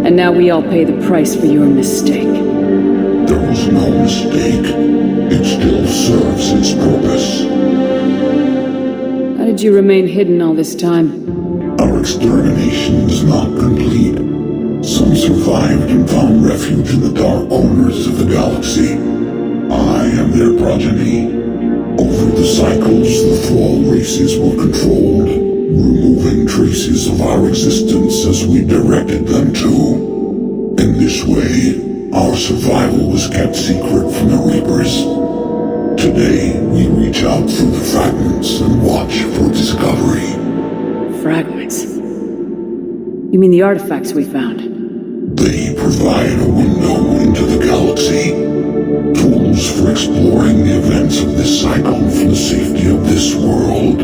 And now we all pay the price for your mistake. There was no mistake. It still serves its purpose. How did you remain hidden all this time? Our extermination is not complete. Some survived and found refuge in the dark corners of the galaxy. I am their progeny. Over the cycles, the Thrall races were controlled, removing traces of our existence as we directed them to. In this way, our survival was kept secret from the Reapers. Today, we reach out through the fragments and watch for discovery. Fragments? You mean the artifacts we found? They provide a window into the galaxy. Tools for exploring the events of this cycle for the safety of this world.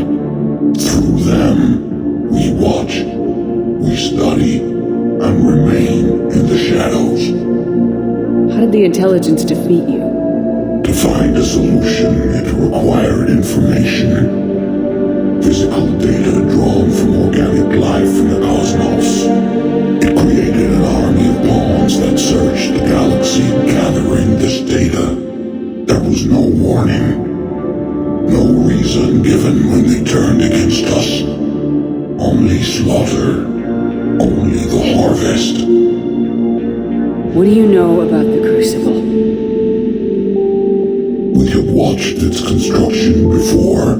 Through them, we watch, we study, and remain in the shadows. How did the intelligence defeat you? To find a solution, it required information. Physical data drawn from organic life in the cosmos. It created an army of pawns that searched the galaxy, gathering this data. There was no warning. No reason given when they turned against us. Only slaughter. Only the harvest. What do you know about the Crucible? We have watched its construction before.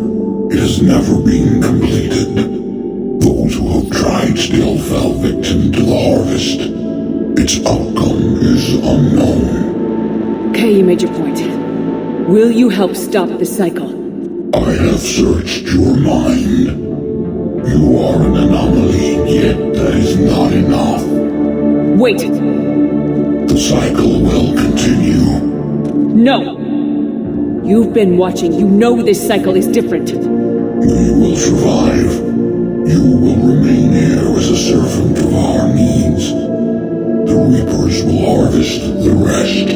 It has never been completed. Those who have tried still fell victim to the harvest. Its outcome is unknown. Okay, you made your point. Will you help stop the cycle? I have searched your mind. You are an anomaly, yet that is not enough. Wait! The cycle will continue. No! You've been watching. You know this cycle is different. We will survive. You will remain here as a servant of our needs. The Reapers will harvest the rest.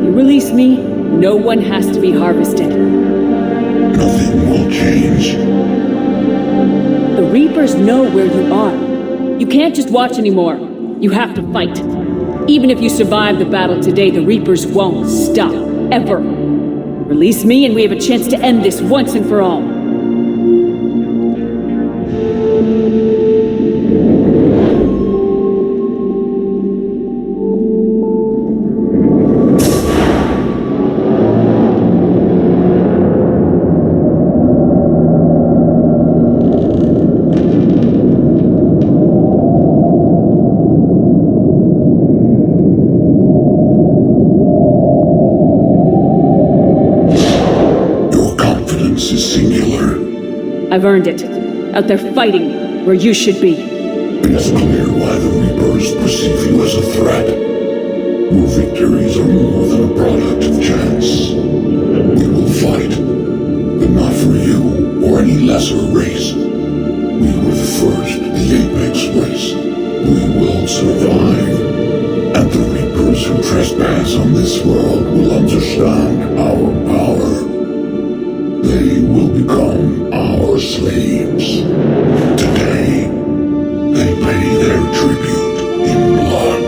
You release me, no one has to be harvested. Nothing will change. The Reapers know where you are. You can't just watch anymore. You have to fight. Even if you survive the battle today, the Reapers won't stop. Ever. Release me and we have a chance to end this once and for all. I've earned it. Out there fighting, where you should be. It is clear why the Reapers perceive you as a threat. Your victories are more than a product of chance. We will fight, but not for you or any lesser race. We were the first, the apex this world will understand our power, they will become our slaves. Today, they pay their tribute in blood.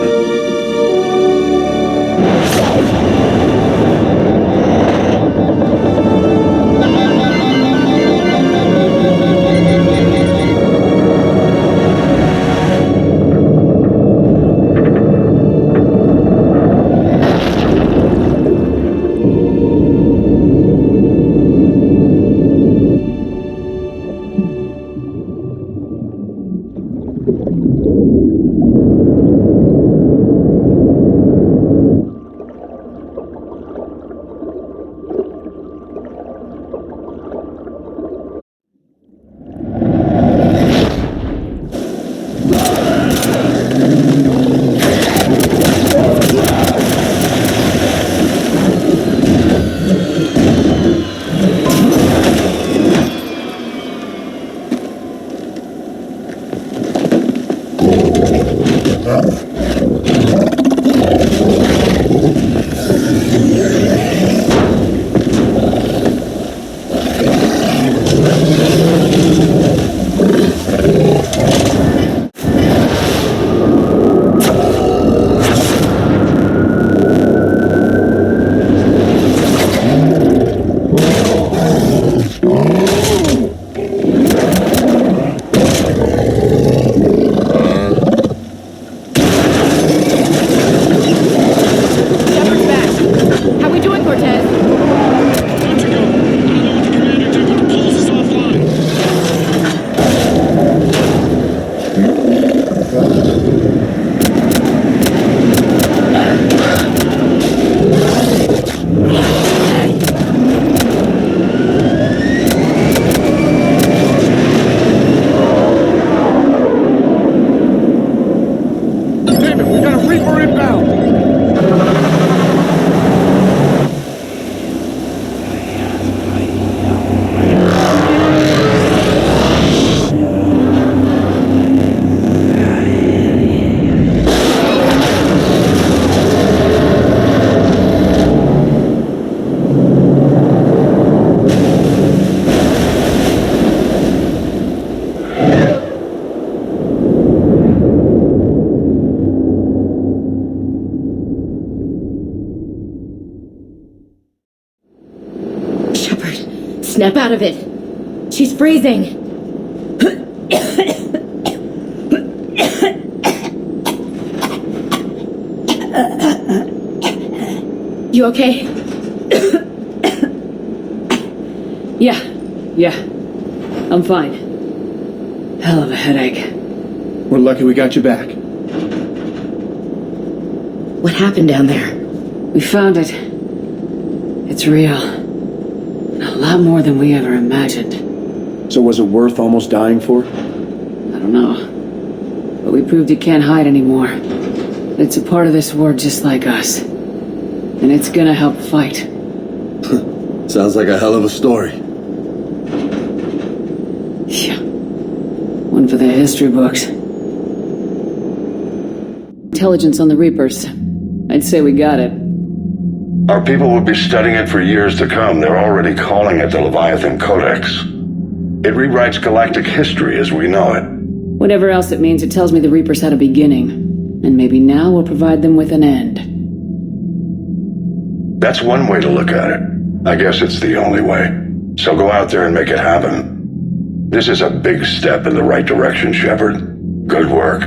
Snap out of it. She's freezing. You okay? Yeah. I'm fine. Hell of a headache. We're lucky we got you back. What happened down there? We found it. It's real. A lot more than we ever imagined. So was it worth almost dying for? I don't know. But we proved you can't hide anymore. It's a part of this war just like us. And it's gonna help fight. Sounds like a hell of a story. Yeah. One for the history books. Intelligence on the Reapers. I'd say we got it. Our people will be studying it for years to come. They're already calling it the Leviathan Codex. It rewrites galactic history as we know it. Whatever else it means, it tells me the Reapers had a beginning. And maybe now we'll provide them with an end. That's one way to look at it. I guess it's the only way. So go out there and make it happen. This is a big step in the right direction, Shepard. Good work.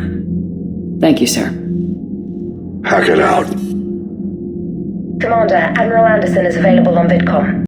Thank you, sir. Hack it out. Commander, Admiral Anderson is available on VidCom.